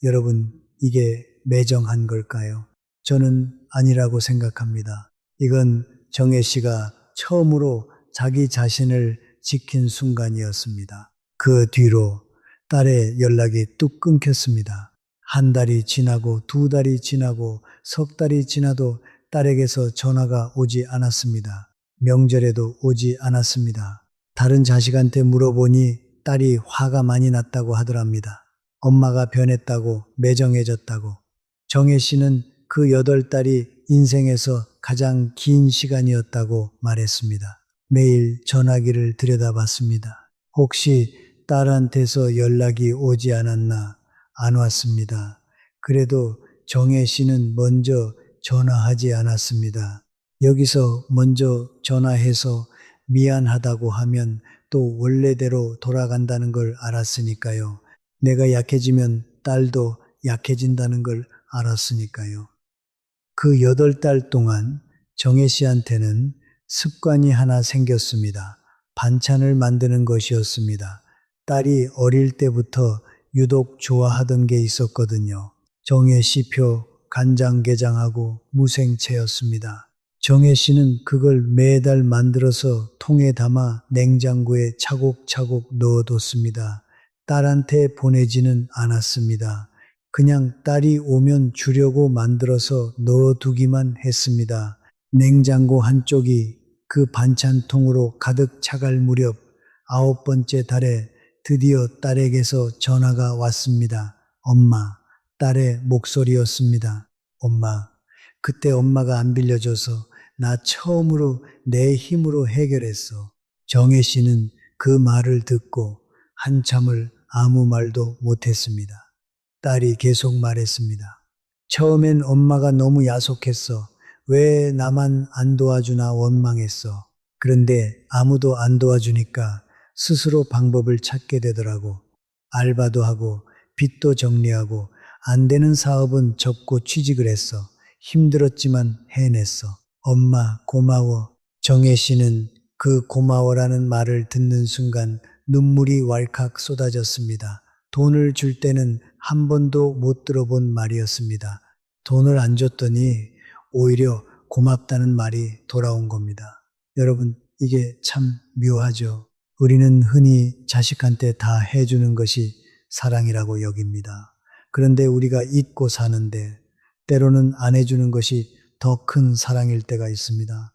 여러분, 이게 매정한 걸까요? 저는 아니라고 생각합니다. 이건 정혜 씨가 처음으로 자기 자신을 지킨 순간이었습니다. 그 뒤로 딸의 연락이 뚝 끊겼습니다. 한 달이 지나고 두 달이 지나고 석 달이 지나도 딸에게서 전화가 오지 않았습니다. 명절에도 오지 않았습니다. 다른 자식한테 물어보니 딸이 화가 많이 났다고 하더랍니다. 엄마가 변했다고, 매정해졌다고. 정혜 씨는 그 8달이 인생에서 가장 긴 시간이었다고 말했습니다. 매일 전화기를 들여다봤습니다. 혹시 딸한테서 연락이 오지 않았나? 안 왔습니다. 그래도 정혜 씨는 먼저 전화하지 않았습니다. 여기서 먼저 전화해서 미안하다고 하면 또 원래대로 돌아간다는 걸 알았으니까요. 내가 약해지면 딸도 약해진다는 걸 알았으니까요. 그 8달 동안 정혜 씨한테는 습관이 하나 생겼습니다. 반찬을 만드는 것이었습니다. 딸이 어릴 때부터 유독 좋아하던 게 있었거든요. 정혜 씨표 간장게장하고 무생채였습니다. 정혜 씨는 그걸 매달 만들어서 통에 담아 냉장고에 차곡차곡 넣어뒀습니다. 딸한테 보내지는 않았습니다. 그냥 딸이 오면 주려고 만들어서 넣어두기만 했습니다. 냉장고 한쪽이 그 반찬통으로 가득 차갈 무렵 9번째 달에 드디어 딸에게서 전화가 왔습니다. 엄마, 딸의 목소리였습니다. 엄마, 그때 엄마가 안 빌려줘서 나 처음으로 내 힘으로 해결했어. 정혜 씨는 그 말을 듣고 한참을 아무 말도 못했습니다. 딸이 계속 말했습니다. 처음엔 엄마가 너무 야속했어. 왜 나만 안 도와주나 원망했어. 그런데 아무도 안 도와주니까 스스로 방법을 찾게 되더라고. 알바도 하고 빚도 정리하고 안 되는 사업은 접고 취직을 했어. 힘들었지만 해냈어. 엄마 고마워. 정혜 씨는 그 고마워라는 말을 듣는 순간 눈물이 왈칵 쏟아졌습니다. 돈을 줄 때는 한 번도 못 들어본 말이었습니다. 돈을 안 줬더니 오히려 고맙다는 말이 돌아온 겁니다. 여러분, 이게 참 묘하죠. 우리는 흔히 자식한테 다 해주는 것이 사랑이라고 여깁니다. 그런데 우리가 잊고 사는데 때로는 안 해주는 것이 더 큰 사랑일 때가 있습니다.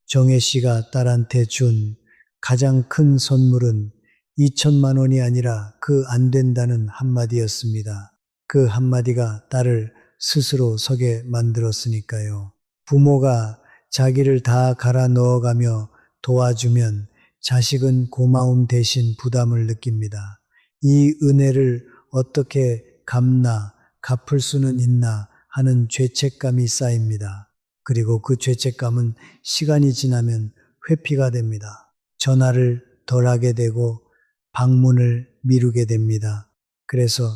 정혜 씨가 딸한테 준 가장 큰 선물은 2천만 원이 아니라 그 안 된다는 한마디였습니다. 그 한마디가 딸을 스스로 서게 만들었으니까요. 부모가 자기를 다 갈아 넣어가며 도와주면 자식은 고마움 대신 부담을 느낍니다. 이 은혜를 어떻게 갚을 수는 있나 하는 죄책감이 쌓입니다. 그리고 그 죄책감은 시간이 지나면 회피가 됩니다. 전화를 덜 하게 되고 방문을 미루게 됩니다. 그래서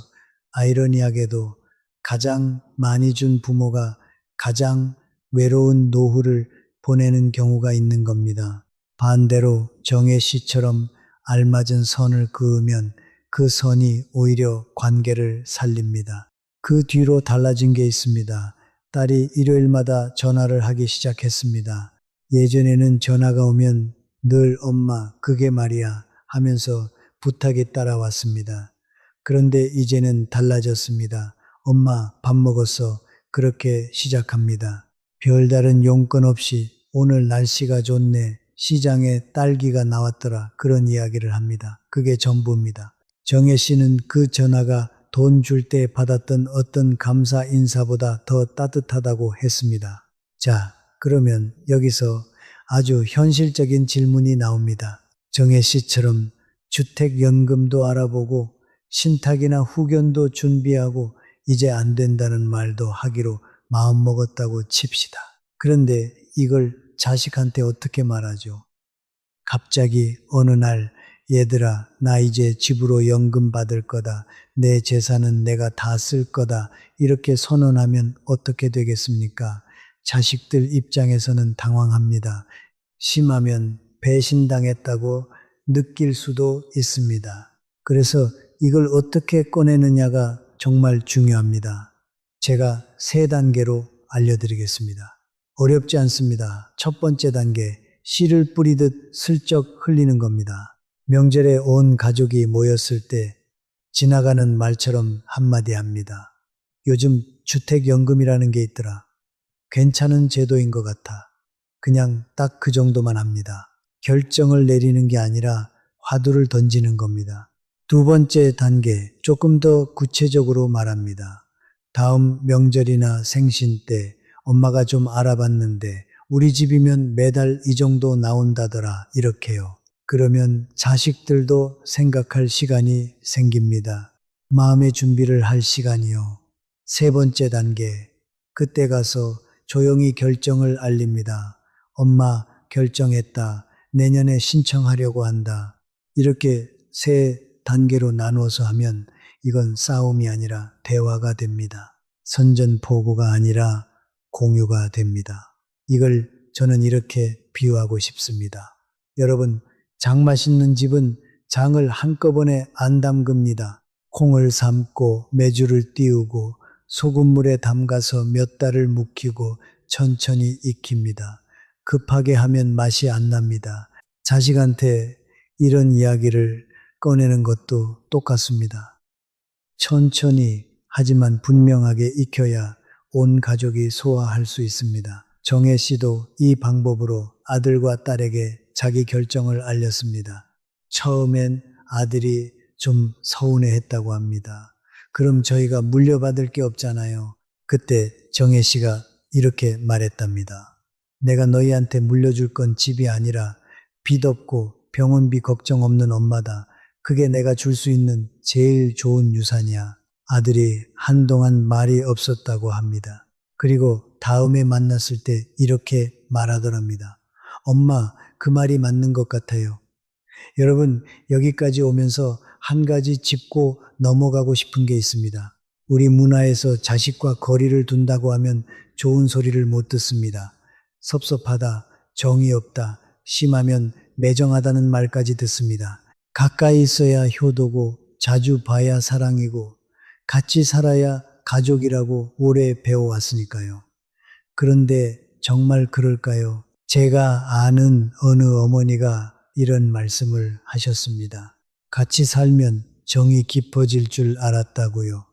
아이러니하게도 가장 많이 준 부모가 가장 외로운 노후를 보내는 경우가 있는 겁니다. 반대로 정혜 씨처럼 알맞은 선을 그으면 그 선이 오히려 관계를 살립니다. 그 뒤로 달라진 게 있습니다. 딸이 일요일마다 전화를 하기 시작했습니다. 예전에는 전화가 오면 늘 엄마, 그게 말이야 하면서 부탁이 따라왔습니다. 그런데 이제는 달라졌습니다. 엄마, 밥 먹었어. 그렇게 시작합니다. 별다른 용건 없이 오늘 날씨가 좋네. 시장에 딸기가 나왔더라. 그런 이야기를 합니다. 그게 전부입니다. 정혜 씨는 그 전화가 돈 줄 때 받았던 어떤 감사 인사보다 더 따뜻하다고 했습니다. 자, 그러면 여기서 아주 현실적인 질문이 나옵니다. 정혜 씨처럼 주택연금도 알아보고 신탁이나 후견도 준비하고 이제 안 된다는 말도 하기로 마음먹었다고 칩시다. 그런데 이걸 자식한테 어떻게 말하죠? 갑자기 어느 날 얘들아 나 이제 집으로 연금 받을 거다. 내 재산은 내가 다 쓸 거다. 이렇게 선언하면 어떻게 되겠습니까? 자식들 입장에서는 당황합니다. 심하면 배신당했다고 느낄 수도 있습니다. 그래서 이걸 어떻게 꺼내느냐가 정말 중요합니다. 제가 세 단계로 알려드리겠습니다. 어렵지 않습니다. 첫 번째 단계, 씨를 뿌리듯 슬쩍 흘리는 겁니다. 명절에 온 가족이 모였을 때 지나가는 말처럼 한마디 합니다. 요즘 주택연금이라는 게 있더라. 괜찮은 제도인 것 같아. 그냥 딱 그 정도만 합니다. 결정을 내리는 게 아니라 화두를 던지는 겁니다. 두 번째 단계, 조금 더 구체적으로 말합니다. 다음 명절이나 생신 때 엄마가 좀 알아봤는데 우리 집이면 매달 이 정도 나온다더라. 이렇게요. 그러면 자식들도 생각할 시간이 생깁니다. 마음의 준비를 할 시간이요. 세 번째 단계, 그때 가서 조용히 결정을 알립니다. 엄마 결정했다. 내년에 신청하려고 한다. 이렇게 세 단계로 나누어서 하면 이건 싸움이 아니라 대화가 됩니다. 선전포고가 아니라 공유가 됩니다. 이걸 저는 이렇게 비유하고 싶습니다. 여러분, 장 맛있는 집은 장을 한꺼번에 안 담급니다. 콩을 삶고 메주를 띄우고 소금물에 담가서 몇 달을 묵히고 천천히 익힙니다. 급하게 하면 맛이 안 납니다. 자식한테 이런 이야기를 꺼내는 것도 똑같습니다. 천천히 하지만 분명하게 익혀야 온 가족이 소화할 수 있습니다. 정혜 씨도 이 방법으로 아들과 딸에게 자기 결정을 알렸습니다. 처음엔 아들이 좀 서운해했다고 합니다. 그럼 저희가 물려받을 게 없잖아요. 그때 정혜 씨가 이렇게 말했답니다. 내가 너희한테 물려줄 건 집이 아니라 빚 없고 병원비 걱정 없는 엄마다. 그게 내가 줄 수 있는 제일 좋은 유산이야. 아들이 한동안 말이 없었다고 합니다. 그리고 다음에 만났을 때 이렇게 말하더랍니다. 엄마, 그 말이 맞는 것 같아요. 여러분, 여기까지 오면서 한 가지 짚고 넘어가고 싶은 게 있습니다. 우리 문화에서 자식과 거리를 둔다고 하면 좋은 소리를 못 듣습니다. 섭섭하다, 정이 없다, 심하면 매정하다는 말까지 듣습니다. 가까이 있어야 효도고 자주 봐야 사랑이고 같이 살아야 가족이라고 오래 배워왔으니까요. 그런데 정말 그럴까요? 제가 아는 어느 어머니가 이런 말씀을 하셨습니다. 같이 살면 정이 깊어질 줄 알았다고요.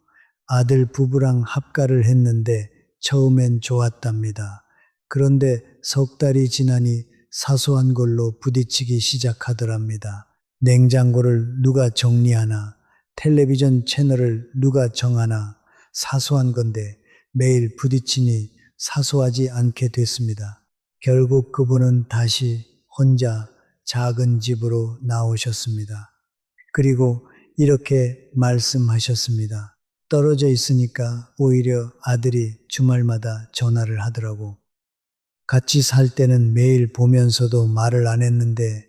아들 부부랑 합가를 했는데 처음엔 좋았답니다. 그런데 석 달이 지나니 사소한 걸로 부딪히기 시작하더랍니다. 냉장고를 누가 정리하나, 텔레비전 채널을 누가 정하나, 사소한 건데 매일 부딪히니 사소하지 않게 됐습니다. 결국 그분은 다시 혼자 작은 집으로 나오셨습니다. 그리고 이렇게 말씀하셨습니다. 떨어져 있으니까 오히려 아들이 주말마다 전화를 하더라고. 같이 살 때는 매일 보면서도 말을 안 했는데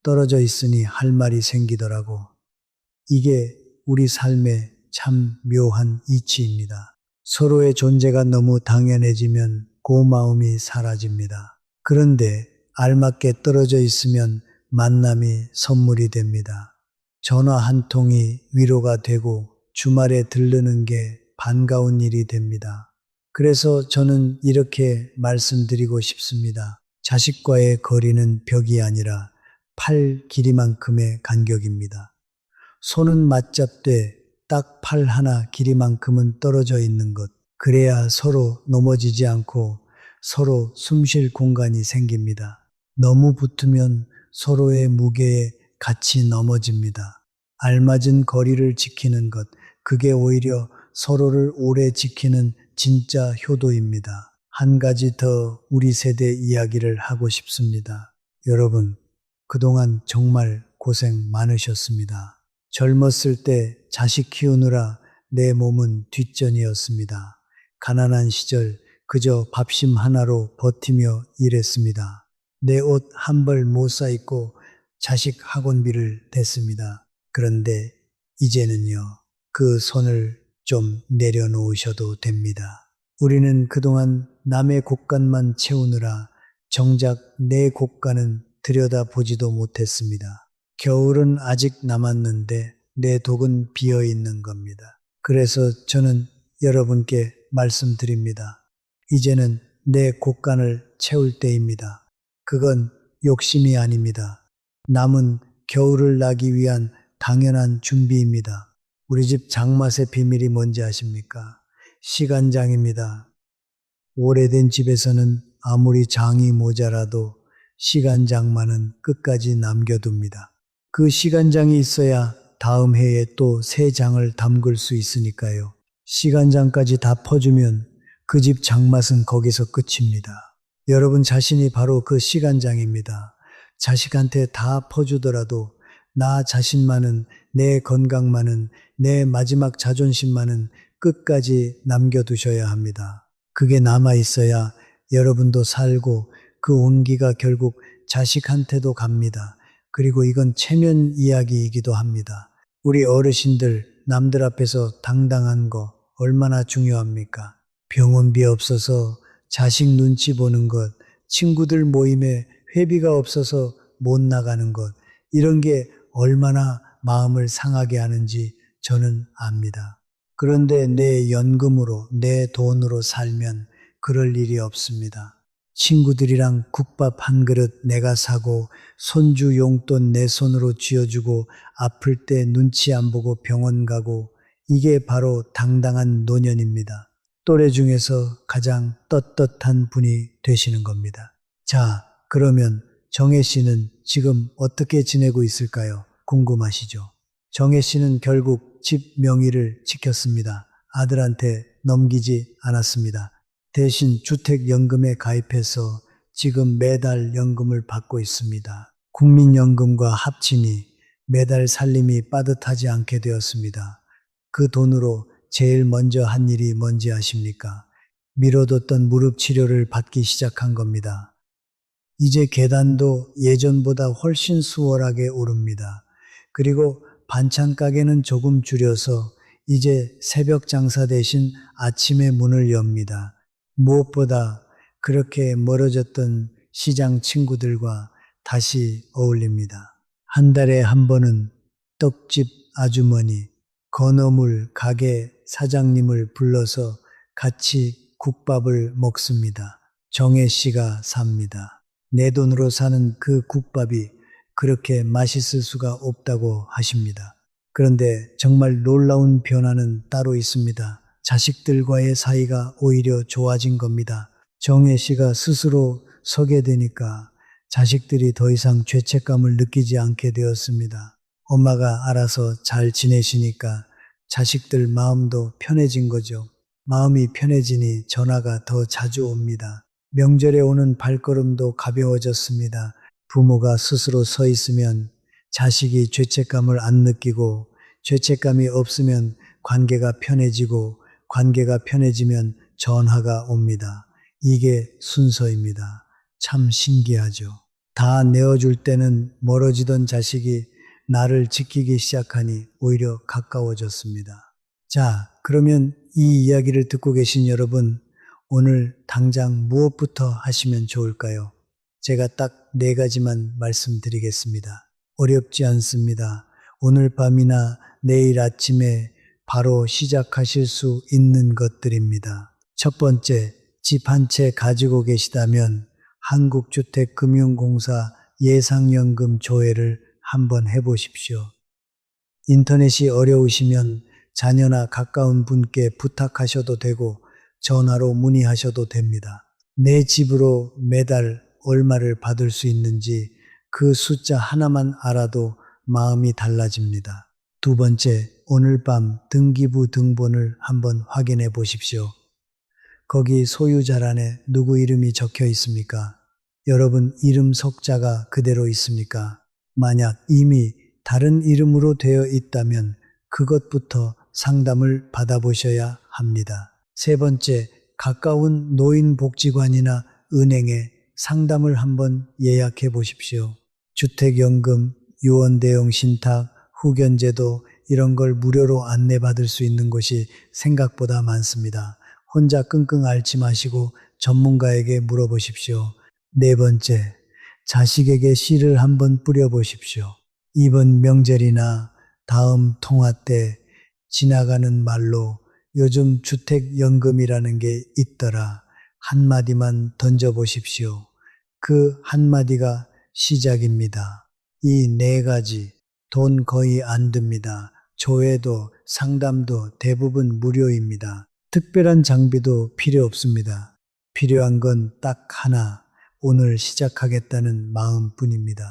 떨어져 있으니 할 말이 생기더라고. 이게 우리 삶의 참 묘한 이치입니다. 서로의 존재가 너무 당연해지면 고마움이 사라집니다. 그런데 알맞게 떨어져 있으면 만남이 선물이 됩니다. 전화 한 통이 위로가 되고 주말에 들르는 게 반가운 일이 됩니다. 그래서 저는 이렇게 말씀드리고 싶습니다. 자식과의 거리는 벽이 아니라 팔 길이만큼의 간격입니다. 손은 맞잡되 딱 팔 하나 길이만큼은 떨어져 있는 것. 그래야 서로 넘어지지 않고 서로 숨쉴 공간이 생깁니다. 너무 붙으면 서로의 무게에 같이 넘어집니다. 알맞은 거리를 지키는 것, 그게 오히려 서로를 오래 지키는 진짜 효도입니다. 한 가지 더 우리 세대 이야기를 하고 싶습니다. 여러분, 그동안 정말 고생 많으셨습니다. 젊었을 때 자식 키우느라 내 몸은 뒷전이었습니다. 가난한 시절 그저 밥심 하나로 버티며 일했습니다. 내 옷 한 벌 못 사 입고 자식 학원비를 댔습니다. 그런데 이제는요, 그 손을 좀 내려놓으셔도 됩니다. 우리는 그동안 남의 곳간만 채우느라 정작 내 곳간은 들여다보지도 못했습니다. 겨울은 아직 남았는데 내 독은 비어 있는 겁니다. 그래서 저는 여러분께 말씀드립니다. 이제는 내 곳간을 채울 때입니다. 그건 욕심이 아닙니다. 남은 겨울을 나기 위한 당연한 준비입니다. 우리 집 장맛의 비밀이 뭔지 아십니까? 시간장입니다. 오래된 집에서는 아무리 장이 모자라도 시간장만은 끝까지 남겨둡니다. 그 시간장이 있어야 다음 해에 또 새 장을 담글 수 있으니까요. 시간장까지 다 퍼주면 그 집 장맛은 거기서 끝입니다. 여러분 자신이 바로 그 시간장입니다. 자식한테 다 퍼주더라도 나 자신만은, 내 건강만은, 내 마지막 자존심만은 끝까지 남겨두셔야 합니다. 그게 남아있어야 여러분도 살고 그 온기가 결국 자식한테도 갑니다. 그리고 이건 체면 이야기이기도 합니다. 우리 어르신들 남들 앞에서 당당한 거 얼마나 중요합니까? 병원비 없어서 자식 눈치 보는 것, 친구들 모임에 회비가 없어서 못 나가는 것, 이런 게 얼마나 마음을 상하게 하는지 저는 압니다. 그런데 내 연금으로, 내 돈으로 살면 그럴 일이 없습니다. 친구들이랑 국밥 한 그릇 내가 사고 손주 용돈 내 손으로 쥐어주고 아플 때 눈치 안 보고 병원 가고 이게 바로 당당한 노년입니다. 또래 중에서 가장 떳떳한 분이 되시는 겁니다. 자, 그러면 정혜 씨는 지금 어떻게 지내고 있을까요? 궁금하시죠? 정혜 씨는 결국 집 명의를 지켰습니다. 아들한테 넘기지 않았습니다. 대신 주택연금에 가입해서 지금 매달 연금을 받고 있습니다. 국민연금과 합치니 매달 살림이 빠듯하지 않게 되었습니다. 그 돈으로 제일 먼저 한 일이 뭔지 아십니까? 미뤄뒀던 무릎 치료를 받기 시작한 겁니다. 이제 계단도 예전보다 훨씬 수월하게 오릅니다. 그리고 반찬 가게는 조금 줄여서 이제 새벽 장사 대신 아침에 문을 엽니다. 무엇보다 그렇게 멀어졌던 시장 친구들과 다시 어울립니다. 한 달에 한 번은 떡집 아주머니, 건어물 가게 사장님을 불러서 같이 국밥을 먹습니다. 정혜 씨가 삽니다. 내 돈으로 사는 그 국밥이 그렇게 맛있을 수가 없다고 하십니다. 그런데 정말 놀라운 변화는 따로 있습니다. 자식들과의 사이가 오히려 좋아진 겁니다. 정혜 씨가 스스로 서게 되니까 자식들이 더 이상 죄책감을 느끼지 않게 되었습니다. 엄마가 알아서 잘 지내시니까 자식들 마음도 편해진 거죠. 마음이 편해지니 전화가 더 자주 옵니다. 명절에 오는 발걸음도 가벼워졌습니다. 부모가 스스로 서 있으면 자식이 죄책감을 안 느끼고 죄책감이 없으면 관계가 편해지고 관계가 편해지면 전화가 옵니다. 이게 순서입니다. 참 신기하죠. 다 내어줄 때는 멀어지던 자식이 나를 지키기 시작하니 오히려 가까워졌습니다. 자, 그러면 이 이야기를 듣고 계신 여러분, 오늘 당장 무엇부터 하시면 좋을까요? 제가 딱 4가지만 말씀드리겠습니다. 어렵지 않습니다. 오늘 밤이나 내일 아침에 바로 시작하실 수 있는 것들입니다. 첫 번째, 집 한 채 가지고 계시다면 한국주택금융공사 예상연금 조회를 한번 해보십시오. 인터넷이 어려우시면 자녀나 가까운 분께 부탁하셔도 되고 전화로 문의하셔도 됩니다. 내 집으로 매달 얼마를 받을 수 있는지 그 숫자 하나만 알아도 마음이 달라집니다. 두 번째, 오늘 밤 등기부 등본을 한번 확인해 보십시오. 거기 소유자란에 누구 이름이 적혀 있습니까? 여러분 이름 석자가 그대로 있습니까? 만약 이미 다른 이름으로 되어 있다면 그것부터 상담을 받아보셔야 합니다. 세 번째, 가까운 노인복지관이나 은행에 상담을 한번 예약해 보십시오. 주택연금, 유언대용 신탁, 후견제도 이런 걸 무료로 안내받을 수 있는 곳이 생각보다 많습니다. 혼자 끙끙 앓지 마시고 전문가에게 물어보십시오. 네 번째, 자식에게 씨를 한번 뿌려보십시오. 이번 명절이나 다음 통화 때 지나가는 말로 요즘 주택연금이라는 게 있더라. 한마디만 던져보십시오. 그 한마디가 시작입니다. 이 네 가지, 돈 거의 안 듭니다. 조회도 상담도 대부분 무료입니다. 특별한 장비도 필요 없습니다. 필요한 건 딱 하나, 오늘 시작하겠다는 마음뿐입니다.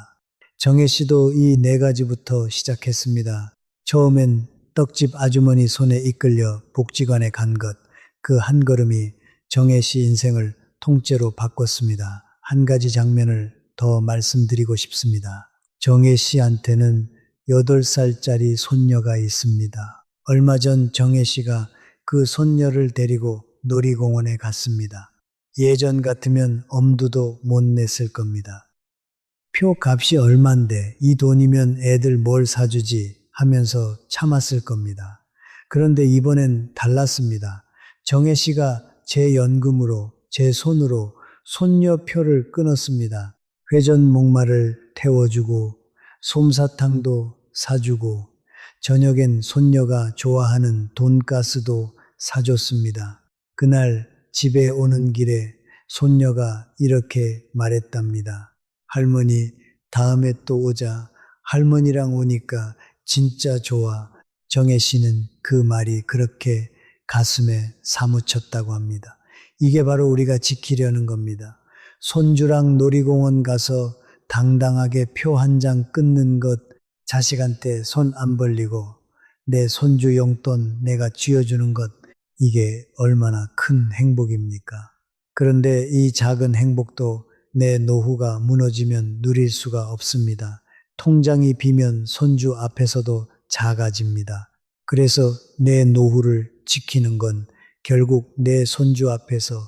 정혜 씨도 이 네 가지부터 시작했습니다. 처음엔 떡집 아주머니 손에 이끌려 복지관에 간 것, 그 한 걸음이 정혜 씨 인생을 통째로 바꿨습니다. 한 가지 장면을 더 말씀드리고 싶습니다. 정혜 씨한테는 8살짜리 손녀가 있습니다. 얼마 전 정혜 씨가 그 손녀를 데리고 놀이공원에 갔습니다. 예전 같으면 엄두도 못 냈을 겁니다. 표 값이 얼만데 이 돈이면 애들 뭘 사주지 하면서 참았을 겁니다. 그런데 이번엔 달랐습니다. 정혜 씨가 제 연금으로 제 손으로 손녀표를 끊었습니다. 회전 목마를 태워주고 솜사탕도 사주고 저녁엔 손녀가 좋아하는 돈가스도 사줬습니다. 그날 집에 오는 길에 손녀가 이렇게 말했답니다. 할머니, 다음에 또 오자. 할머니랑 오니까 진짜 좋아. 정혜 씨는 그 말이 그렇게 가슴에 사무쳤다고 합니다. 이게 바로 우리가 지키려는 겁니다. 손주랑 놀이공원 가서 당당하게 표 한 장 끊는 것, 자식한테 손 안 벌리고 내 손주 용돈 내가 쥐어주는 것, 이게 얼마나 큰 행복입니까? 그런데 이 작은 행복도 내 노후가 무너지면 누릴 수가 없습니다. 통장이 비면 손주 앞에서도 작아집니다. 그래서 내 노후를 지키는 건 결국 내 손주 앞에서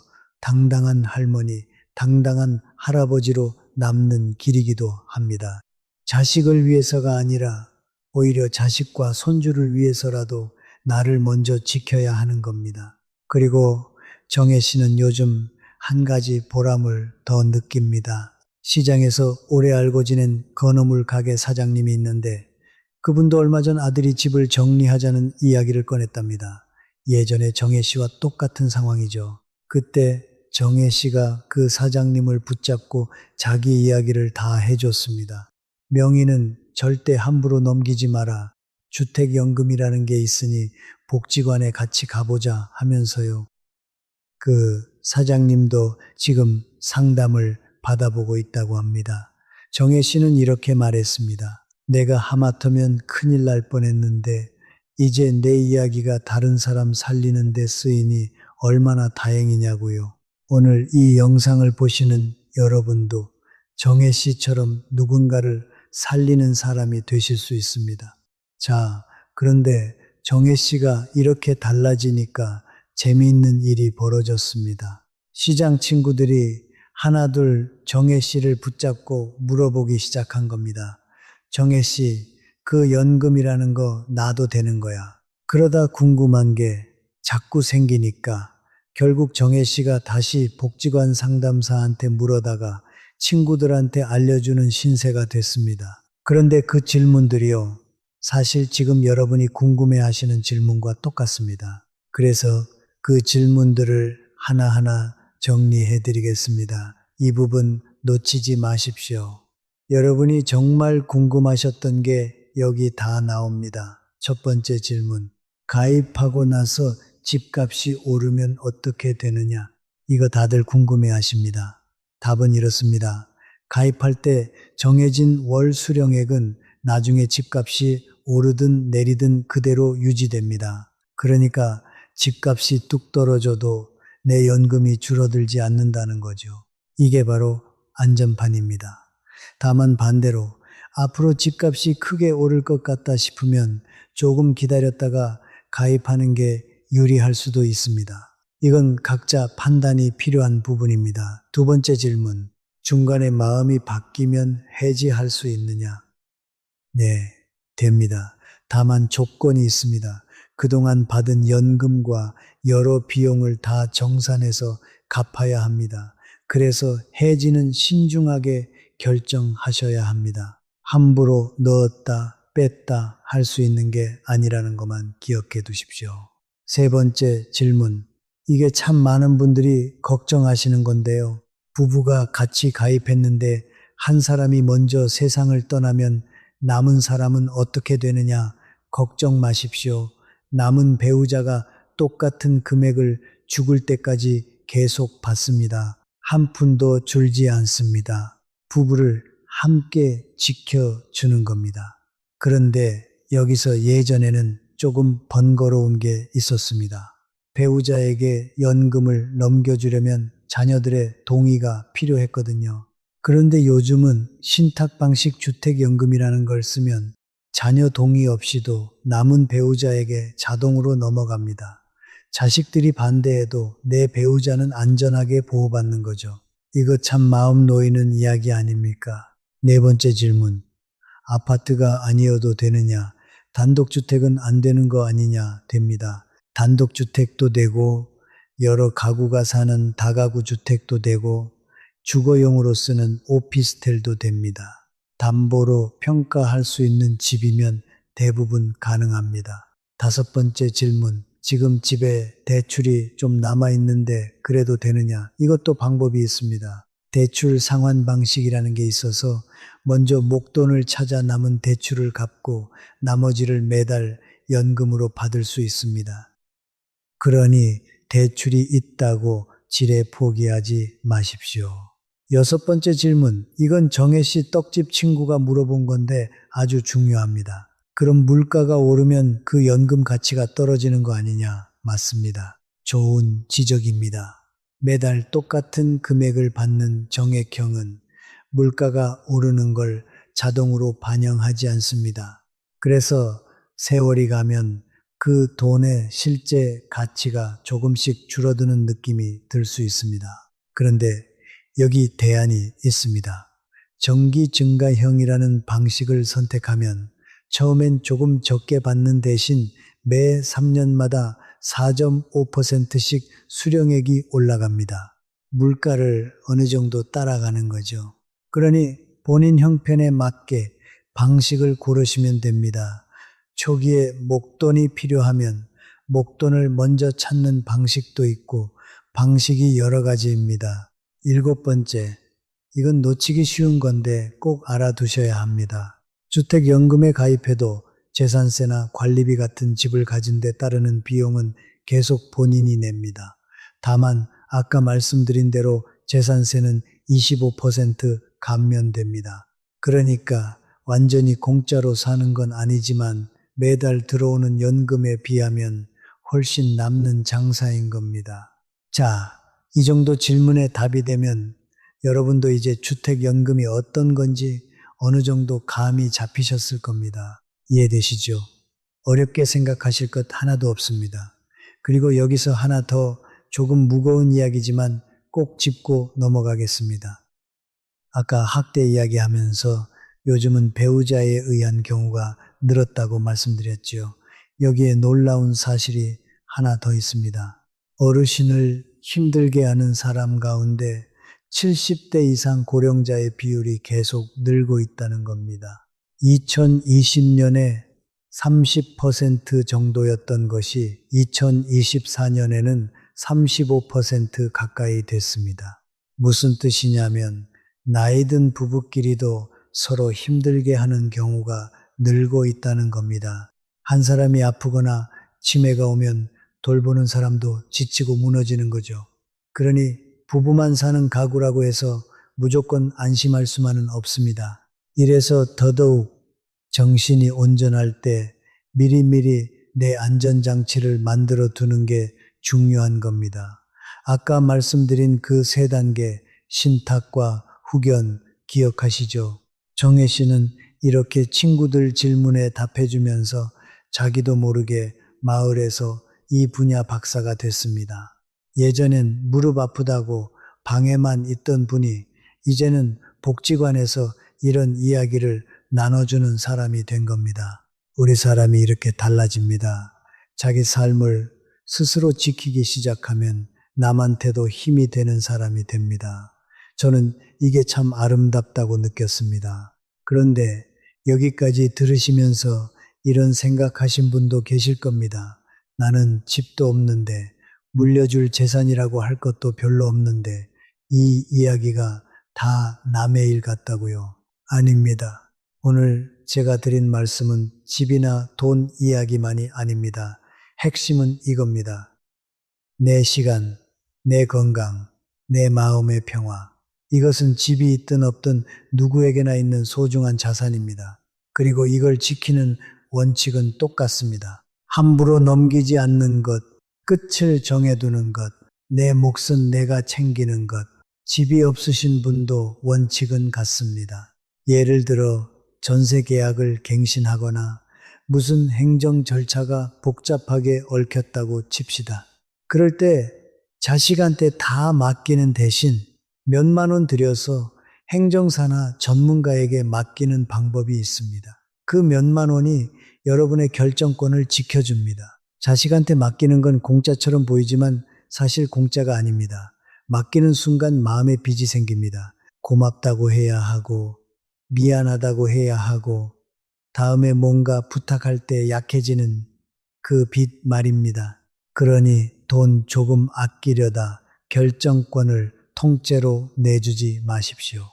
당당한 할머니, 당당한 할아버지로 남는 길이기도 합니다. 자식을 위해서가 아니라 오히려 자식과 손주를 위해서라도 나를 먼저 지켜야 하는 겁니다. 그리고 정혜 씨는 요즘 한 가지 보람을 더 느낍니다. 시장에서 오래 알고 지낸 건어물 가게 사장님이 있는데 그분도 얼마 전 아들이 집을 정리하자는 이야기를 꺼냈답니다. 예전에 정혜 씨와 똑같은 상황이죠. 그때 정혜 씨가 그 사장님을 붙잡고 자기 이야기를 다 해줬습니다. 명의는 절대 함부로 넘기지 마라. 주택연금이라는 게 있으니 복지관에 같이 가보자 하면서요. 그 사장님도 지금 상담을 받아보고 있다고 합니다. 정혜 씨는 이렇게 말했습니다. 내가 하마터면 큰일 날 뻔했는데 이제 내 이야기가 다른 사람 살리는 데 쓰이니 얼마나 다행이냐고요. 오늘 이 영상을 보시는 여러분도 정혜 씨처럼 누군가를 살리는 사람이 되실 수 있습니다. 자, 그런데 정혜 씨가 이렇게 달라지니까 재미있는 일이 벌어졌습니다. 시장 친구들이 하나둘 정혜 씨를 붙잡고 물어보기 시작한 겁니다. 정혜 씨, 그 연금이라는 거 놔도 되는 거야. 그러다 궁금한 게 자꾸 생기니까 결국 정혜 씨가 다시 복지관 상담사한테 물어다가 친구들한테 알려주는 신세가 됐습니다. 그런데 그 질문들이요. 사실 지금 여러분이 궁금해 하시는 질문과 똑같습니다. 그래서 그 질문들을 하나하나 정리해 드리겠습니다. 이 부분 놓치지 마십시오. 여러분이 정말 궁금하셨던 게 여기 다 나옵니다. 첫 번째 질문. 가입하고 나서 집값이 오르면 어떻게 되느냐? 이거 다들 궁금해 하십니다. 답은 이렇습니다. 가입할 때 정해진 월 수령액은 나중에 집값이 오르든 내리든 그대로 유지됩니다. 그러니까 집값이 뚝 떨어져도 내 연금이 줄어들지 않는다는 거죠. 이게 바로 안전판입니다. 다만 반대로 앞으로 집값이 크게 오를 것 같다 싶으면 조금 기다렸다가 가입하는 게 유리할 수도 있습니다. 이건 각자 판단이 필요한 부분입니다. 두 번째 질문. 중간에 마음이 바뀌면 해지할 수 있느냐? 네, 됩니다. 다만 조건이 있습니다. 그동안 받은 연금과 여러 비용을 다 정산해서 갚아야 합니다. 그래서 해지는 신중하게 결정하셔야 합니다. 함부로 넣었다, 뺐다 할 수 있는 게 아니라는 것만 기억해 두십시오. 세 번째 질문. 이게 참 많은 분들이 걱정하시는 건데요. 부부가 같이 가입했는데 한 사람이 먼저 세상을 떠나면 남은 사람은 어떻게 되느냐? 걱정 마십시오. 남은 배우자가 똑같은 금액을 죽을 때까지 계속 받습니다. 한 푼도 줄지 않습니다. 부부를 함께 지켜주는 겁니다. 그런데 여기서 예전에는 조금 번거로운 게 있었습니다. 배우자에게 연금을 넘겨주려면 자녀들의 동의가 필요했거든요. 그런데 요즘은 신탁방식 주택연금이라는 걸 쓰면 자녀 동의 없이도 남은 배우자에게 자동으로 넘어갑니다. 자식들이 반대해도 내 배우자는 안전하게 보호받는 거죠. 이거 참 마음 놓이는 이야기 아닙니까? 네 번째 질문. 아파트가 아니어도 되느냐? 단독주택은 안 되는 거 아니냐? 됩니다. 단독주택도 되고 여러 가구가 사는 다가구 주택도 되고 주거용으로 쓰는 오피스텔도 됩니다. 담보로 평가할 수 있는 집이면 대부분 가능합니다. 다섯 번째 질문. 지금 집에 대출이 좀 남아있는데 그래도 되느냐? 이것도 방법이 있습니다. 대출 상환 방식이라는 게 있어서 먼저 목돈을 찾아 남은 대출을 갚고 나머지를 매달 연금으로 받을 수 있습니다. 그러니 대출이 있다고 지레 포기하지 마십시오. 여섯 번째 질문. 이건 정혜 씨 떡집 친구가 물어본 건데 아주 중요합니다. 그럼 물가가 오르면 그 연금 가치가 떨어지는 거 아니냐? 맞습니다. 좋은 지적입니다. 매달 똑같은 금액을 받는 정액형은 물가가 오르는 걸 자동으로 반영하지 않습니다. 그래서 세월이 가면 그 돈의 실제 가치가 조금씩 줄어드는 느낌이 들 수 있습니다. 그런데 여기 대안이 있습니다. 정기 증가형이라는 방식을 선택하면 처음엔 조금 적게 받는 대신 매 3년마다 4.5%씩 수령액이 올라갑니다. 물가를 어느 정도 따라가는 거죠. 그러니 본인 형편에 맞게 방식을 고르시면 됩니다. 초기에 목돈이 필요하면 목돈을 먼저 찾는 방식도 있고 방식이 여러 가지입니다. 일곱 번째, 이건 놓치기 쉬운 건데 꼭 알아두셔야 합니다. 주택연금에 가입해도 재산세나 관리비 같은 집을 가진 데 따르는 비용은 계속 본인이 냅니다. 다만 아까 말씀드린 대로 재산세는 25% 감면됩니다. 그러니까 완전히 공짜로 사는 건 아니지만 매달 들어오는 연금에 비하면 훨씬 남는 장사인 겁니다. 자, 이 정도 질문에 답이 되면 여러분도 이제 주택연금이 어떤 건지 어느 정도 감이 잡히셨을 겁니다. 이해되시죠? 어렵게 생각하실 것 하나도 없습니다. 그리고 여기서 하나 더 조금 무거운 이야기지만 꼭 짚고 넘어가겠습니다. 아까 학대 이야기하면서 요즘은 배우자에 의한 경우가 늘었다고 말씀드렸죠. 여기에 놀라운 사실이 하나 더 있습니다. 어르신을 힘들게 하는 사람 가운데 70대 이상 고령자의 비율이 계속 늘고 있다는 겁니다. 2020년에 30% 정도였던 것이 2024년에는 35% 가까이 됐습니다. 무슨 뜻이냐면 나이 든 부부끼리도 서로 힘들게 하는 경우가 늘고 있다는 겁니다. 한 사람이 아프거나 치매가 오면 돌보는 사람도 지치고 무너지는 거죠. 그러니 부부만 사는 가구라고 해서 무조건 안심할 수만은 없습니다. 이래서 더더욱 정신이 온전할 때 미리미리 내 안전장치를 만들어 두는 게 중요한 겁니다. 아까 말씀드린 그 세 단계 신탁과 후견 기억하시죠? 정혜 씨는 이렇게 친구들 질문에 답해주면서 자기도 모르게 마을에서 이 분야 박사가 됐습니다. 예전엔 무릎 아프다고 방에만 있던 분이 이제는 복지관에서 이런 이야기를 나눠주는 사람이 된 겁니다. 우리 사람이 이렇게 달라집니다. 자기 삶을 스스로 지키기 시작하면 남한테도 힘이 되는 사람이 됩니다. 저는 이게 참 아름답다고 느꼈습니다. 그런데 여기까지 들으시면서 이런 생각하신 분도 계실 겁니다. 나는 집도 없는데 물려줄 재산이라고 할 것도 별로 없는데 이 이야기가 다 남의 일 같다고요. 아닙니다. 오늘 제가 드린 말씀은 집이나 돈 이야기만이 아닙니다. 핵심은 이겁니다. 내 시간, 내 건강, 내 마음의 평화. 이것은 집이 있든 없든 누구에게나 있는 소중한 자산입니다. 그리고 이걸 지키는 원칙은 똑같습니다. 함부로 넘기지 않는 것, 끝을 정해두는 것, 내 몫은 내가 챙기는 것. 집이 없으신 분도 원칙은 같습니다. 예를 들어 전세 계약을 갱신하거나 무슨 행정 절차가 복잡하게 얽혔다고 칩시다. 그럴 때 자식한테 다 맡기는 대신 몇만 원 들여서 행정사나 전문가에게 맡기는 방법이 있습니다. 그 몇만 원이 여러분의 결정권을 지켜줍니다. 자식한테 맡기는 건 공짜처럼 보이지만 사실 공짜가 아닙니다. 맡기는 순간 마음의 빚이 생깁니다. 고맙다고 해야 하고 미안하다고 해야 하고 다음에 뭔가 부탁할 때 약해지는 그 빚 말입니다. 그러니 돈 조금 아끼려다 결정권을 통째로 내주지 마십시오.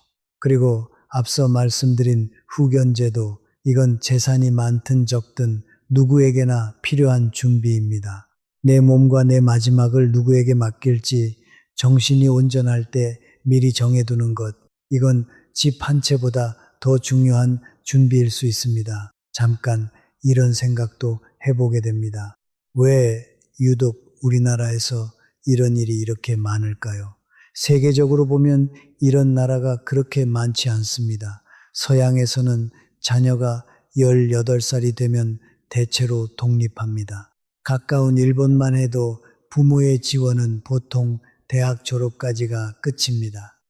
그리고 앞서 말씀드린 후견제도, 이건 재산이 많든 적든 누구에게나 필요한 준비입니다. 내 몸과 내 마지막을 누구에게 맡길지 정신이 온전할 때 미리 정해두는 것, 이건 집 한 채보다 더 중요한 준비일 수 있습니다. 잠깐 이런 생각도 해보게 됩니다. 왜 유독 우리나라에서 이런 일이 이렇게 많을까요? 세계적으로 보면 이런 나라가 그렇게 많지 않습니다. 서양에서는 자녀가 18살이 되면 대체로 독립합니다. 가까운 일본만 해도 부모의 지원은 보통 대학 졸업까지가 끝입니다.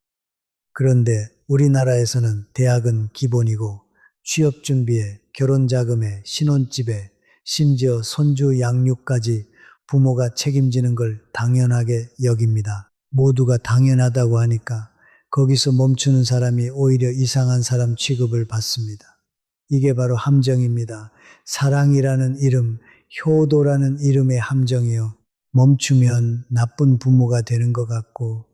그런데 우리나라에서는 대학은 기본이고 취업 준비에 결혼 자금에 신혼집에 심지어 손주 양육까지 부모가 책임지는 걸 당연하게 여깁니다. 모두가 당연하다고 하니까 거기서 멈추는 사람이 오히려 이상한 사람 취급을 받습니다. 이게 바로 함정입니다. 사랑이라는 이름, 효도라는 이름의 함정이요. 멈추면 나쁜 부모가 되는 것 같고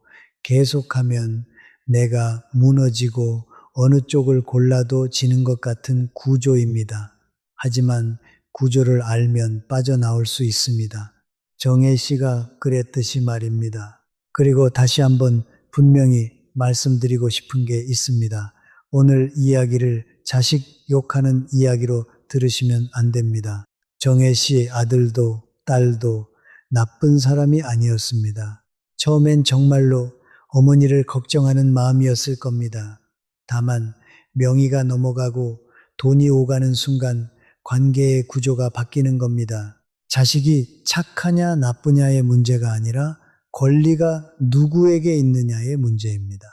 계속하면 내가 무너지고 어느 쪽을 골라도 지는 것 같은 구조입니다. 하지만 구조를 알면 빠져나올 수 있습니다. 정혜 씨가 그랬듯이 말입니다. 그리고 다시 한번 분명히 말씀드리고 싶은 게 있습니다. 오늘 이야기를 자식 욕하는 이야기로 들으시면 안 됩니다. 정혜 씨 아들도 딸도 나쁜 사람이 아니었습니다. 처음엔 정말로 어머니를 걱정하는 마음이었을 겁니다. 다만 명의가 넘어가고 돈이 오가는 순간 관계의 구조가 바뀌는 겁니다. 자식이 착하냐 나쁘냐의 문제가 아니라 권리가 누구에게 있느냐의 문제입니다.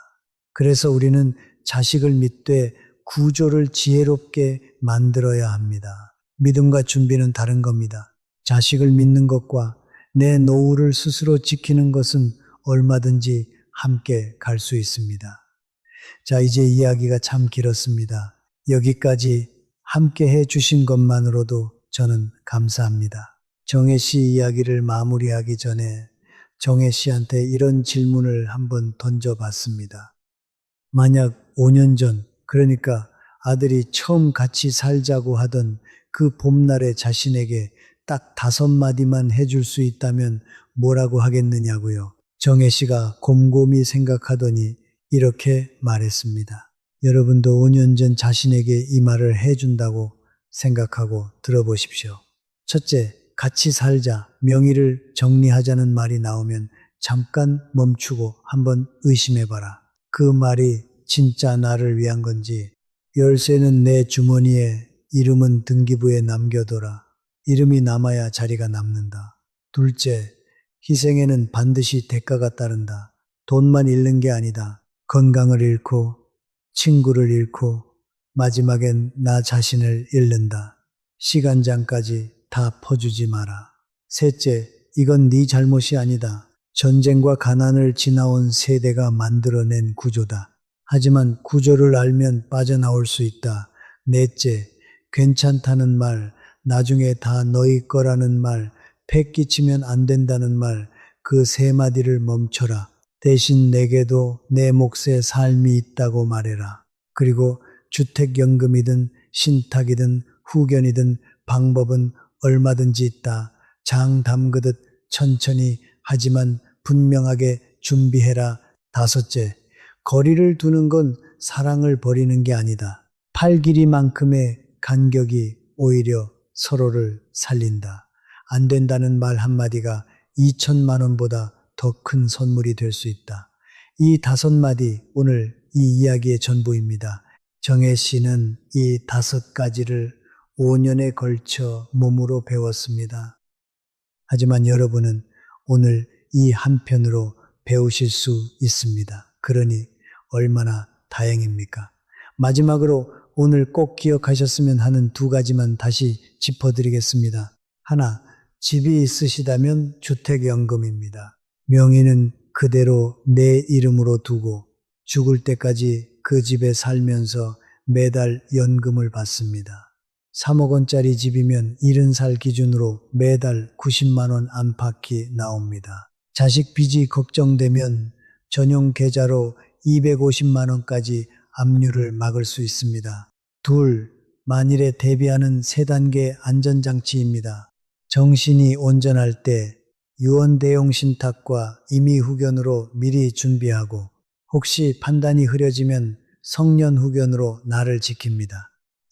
그래서 우리는 자식을 믿되 구조를 지혜롭게 만들어야 합니다. 믿음과 준비는 다른 겁니다. 자식을 믿는 것과 내 노후를 스스로 지키는 것은 얼마든지 함께 갈 수 있습니다. 자, 이제 이야기가 참 길었습니다. 여기까지 함께 해 주신 것만으로도 저는 감사합니다. 정혜 씨 이야기를 마무리하기 전에 정혜 씨한테 이런 질문을 한번 던져봤습니다. 만약 5년 전, 그러니까 아들이 처음 같이 살자고 하던 그 봄날에 자신에게 딱 5마디만 해줄 수 있다면 뭐라고 하겠느냐고요. 정혜 씨가 곰곰이 생각하더니 이렇게 말했습니다. 여러분도 5년 전 자신에게 이 말을 해준다고 생각하고 들어보십시오. 첫째, 같이 살자, 명의를 정리하자는 말이 나오면 잠깐 멈추고 한번 의심해봐라. 그 말이 진짜 나를 위한 건지. 열쇠는 내 주머니에, 이름은 등기부에 남겨둬라. 이름이 남아야 자리가 남는다. 둘째, 희생에는 반드시 대가가 따른다. 돈만 잃는 게 아니다. 건강을 잃고, 친구를 잃고, 마지막엔 나 자신을 잃는다. 시간장까지 다 퍼주지 마라. 셋째, 이건 네 잘못이 아니다. 전쟁과 가난을 지나온 세대가 만들어낸 구조다. 하지만 구조를 알면 빠져나올 수 있다. 넷째, 괜찮다는 말, 나중에 다 너희 거라는 말, 패 끼치면 안 된다는 말, 그 세 마디를 멈춰라. 대신 내게도 내 몫의 삶이 있다고 말해라. 그리고 주택연금이든 신탁이든 후견이든 방법은 얼마든지 있다. 장 담그듯 천천히 하지만 분명하게 준비해라. 다섯째, 거리를 두는 건 사랑을 버리는 게 아니다. 팔 길이만큼의 간격이 오히려 서로를 살린다. 안 된다는 말 한마디가 2천만 원보다 더 큰 선물이 될 수 있다. 이 5마디 오늘 이 이야기의 전부입니다. 정혜 씨는 이 5가지를 5년에 걸쳐 몸으로 배웠습니다. 하지만 여러분은 오늘 이 한편으로 배우실 수 있습니다. 그러니 얼마나 다행입니까? 마지막으로 오늘 꼭 기억하셨으면 하는 2가지만 다시 짚어드리겠습니다. 하나, 집이 있으시다면 주택연금입니다. 명의는 그대로 내 이름으로 두고 죽을 때까지 그 집에 살면서 매달 연금을 받습니다. 3억 원짜리 집이면 70살 기준으로 매달 90만 원 안팎이 나옵니다. 자식 빚이 걱정되면 전용 계좌로 250만 원까지 압류를 막을 수 있습니다. 둘, 만일에 대비하는 3단계 안전장치입니다. 정신이 온전할 때 유언 대용 신탁과 임의 후견으로 미리 준비하고 혹시 판단이 흐려지면 성년 후견으로 나를 지킵니다.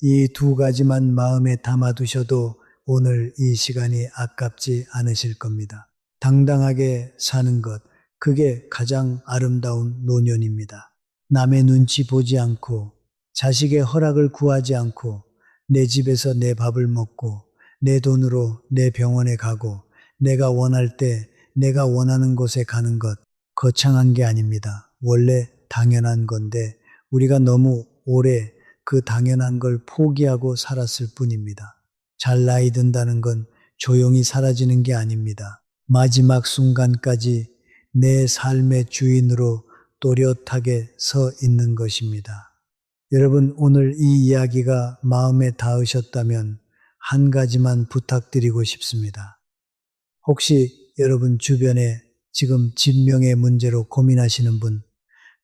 이 2가지만 마음에 담아두셔도 오늘 이 시간이 아깝지 않으실 겁니다. 당당하게 사는 것, 그게 가장 아름다운 노년입니다. 남의 눈치 보지 않고 자식의 허락을 구하지 않고 내 집에서 내 밥을 먹고 내 돈으로 내 병원에 가고 내가 원할 때 내가 원하는 곳에 가는 것, 거창한 게 아닙니다. 원래 당연한 건데 우리가 너무 오래 그 당연한 걸 포기하고 살았을 뿐입니다. 잘 나이 든다는 건 조용히 사라지는 게 아닙니다. 마지막 순간까지 내 삶의 주인으로 또렷하게 서 있는 것입니다. 여러분, 오늘 이 이야기가 마음에 닿으셨다면 한 가지만 부탁드리고 싶습니다. 혹시 여러분 주변에 지금 집명의 문제로 고민하시는 분,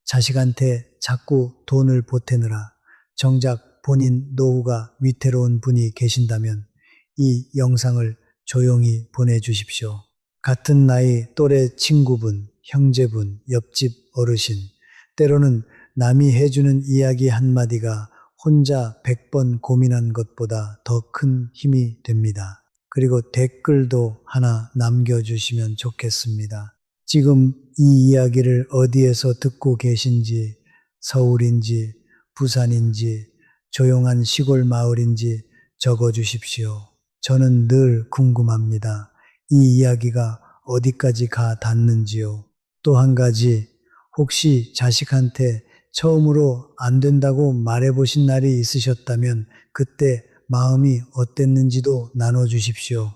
자식한테 자꾸 돈을 보태느라 정작 본인 노후가 위태로운 분이 계신다면 이 영상을 조용히 보내주십시오. 같은 나이 또래 친구분, 형제분, 옆집 어르신, 때로는 남이 해주는 이야기 한마디가 혼자 100번 고민한 것보다 더 큰 힘이 됩니다. 그리고 댓글도 하나 남겨주시면 좋겠습니다. 지금 이 이야기를 어디에서 듣고 계신지, 서울인지, 부산인지, 조용한 시골 마을인지 적어주십시오. 저는 늘 궁금합니다. 이 이야기가 어디까지 가 닿는지요. 또 한 가지, 혹시 자식한테 처음으로 안 된다고 말해보신 날이 있으셨다면 그때 마음이 어땠는지도 나눠주십시오.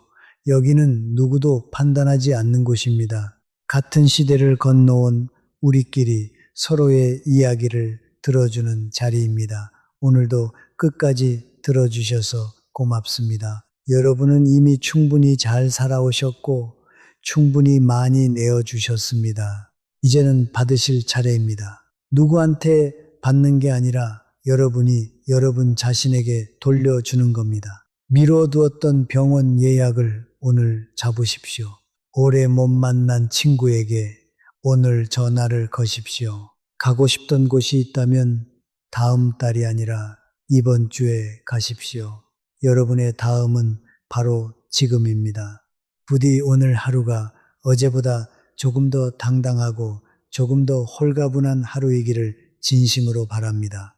여기는 누구도 판단하지 않는 곳입니다. 같은 시대를 건너온 우리끼리 서로의 이야기를 들어주는 자리입니다. 오늘도 끝까지 들어주셔서 고맙습니다. 여러분은 이미 충분히 잘 살아오셨고 충분히 많이 내어주셨습니다. 이제는 받으실 차례입니다. 누구한테 받는 게 아니라 여러분이 여러분 자신에게 돌려주는 겁니다. 미뤄두었던 병원 예약을 오늘 잡으십시오. 오래 못 만난 친구에게 오늘 전화를 거십시오. 가고 싶던 곳이 있다면 다음 달이 아니라 이번 주에 가십시오. 여러분의 다음은 바로 지금입니다. 부디 오늘 하루가 어제보다 조금 더 당당하고 조금 더 홀가분한 하루이기를 진심으로 바랍니다.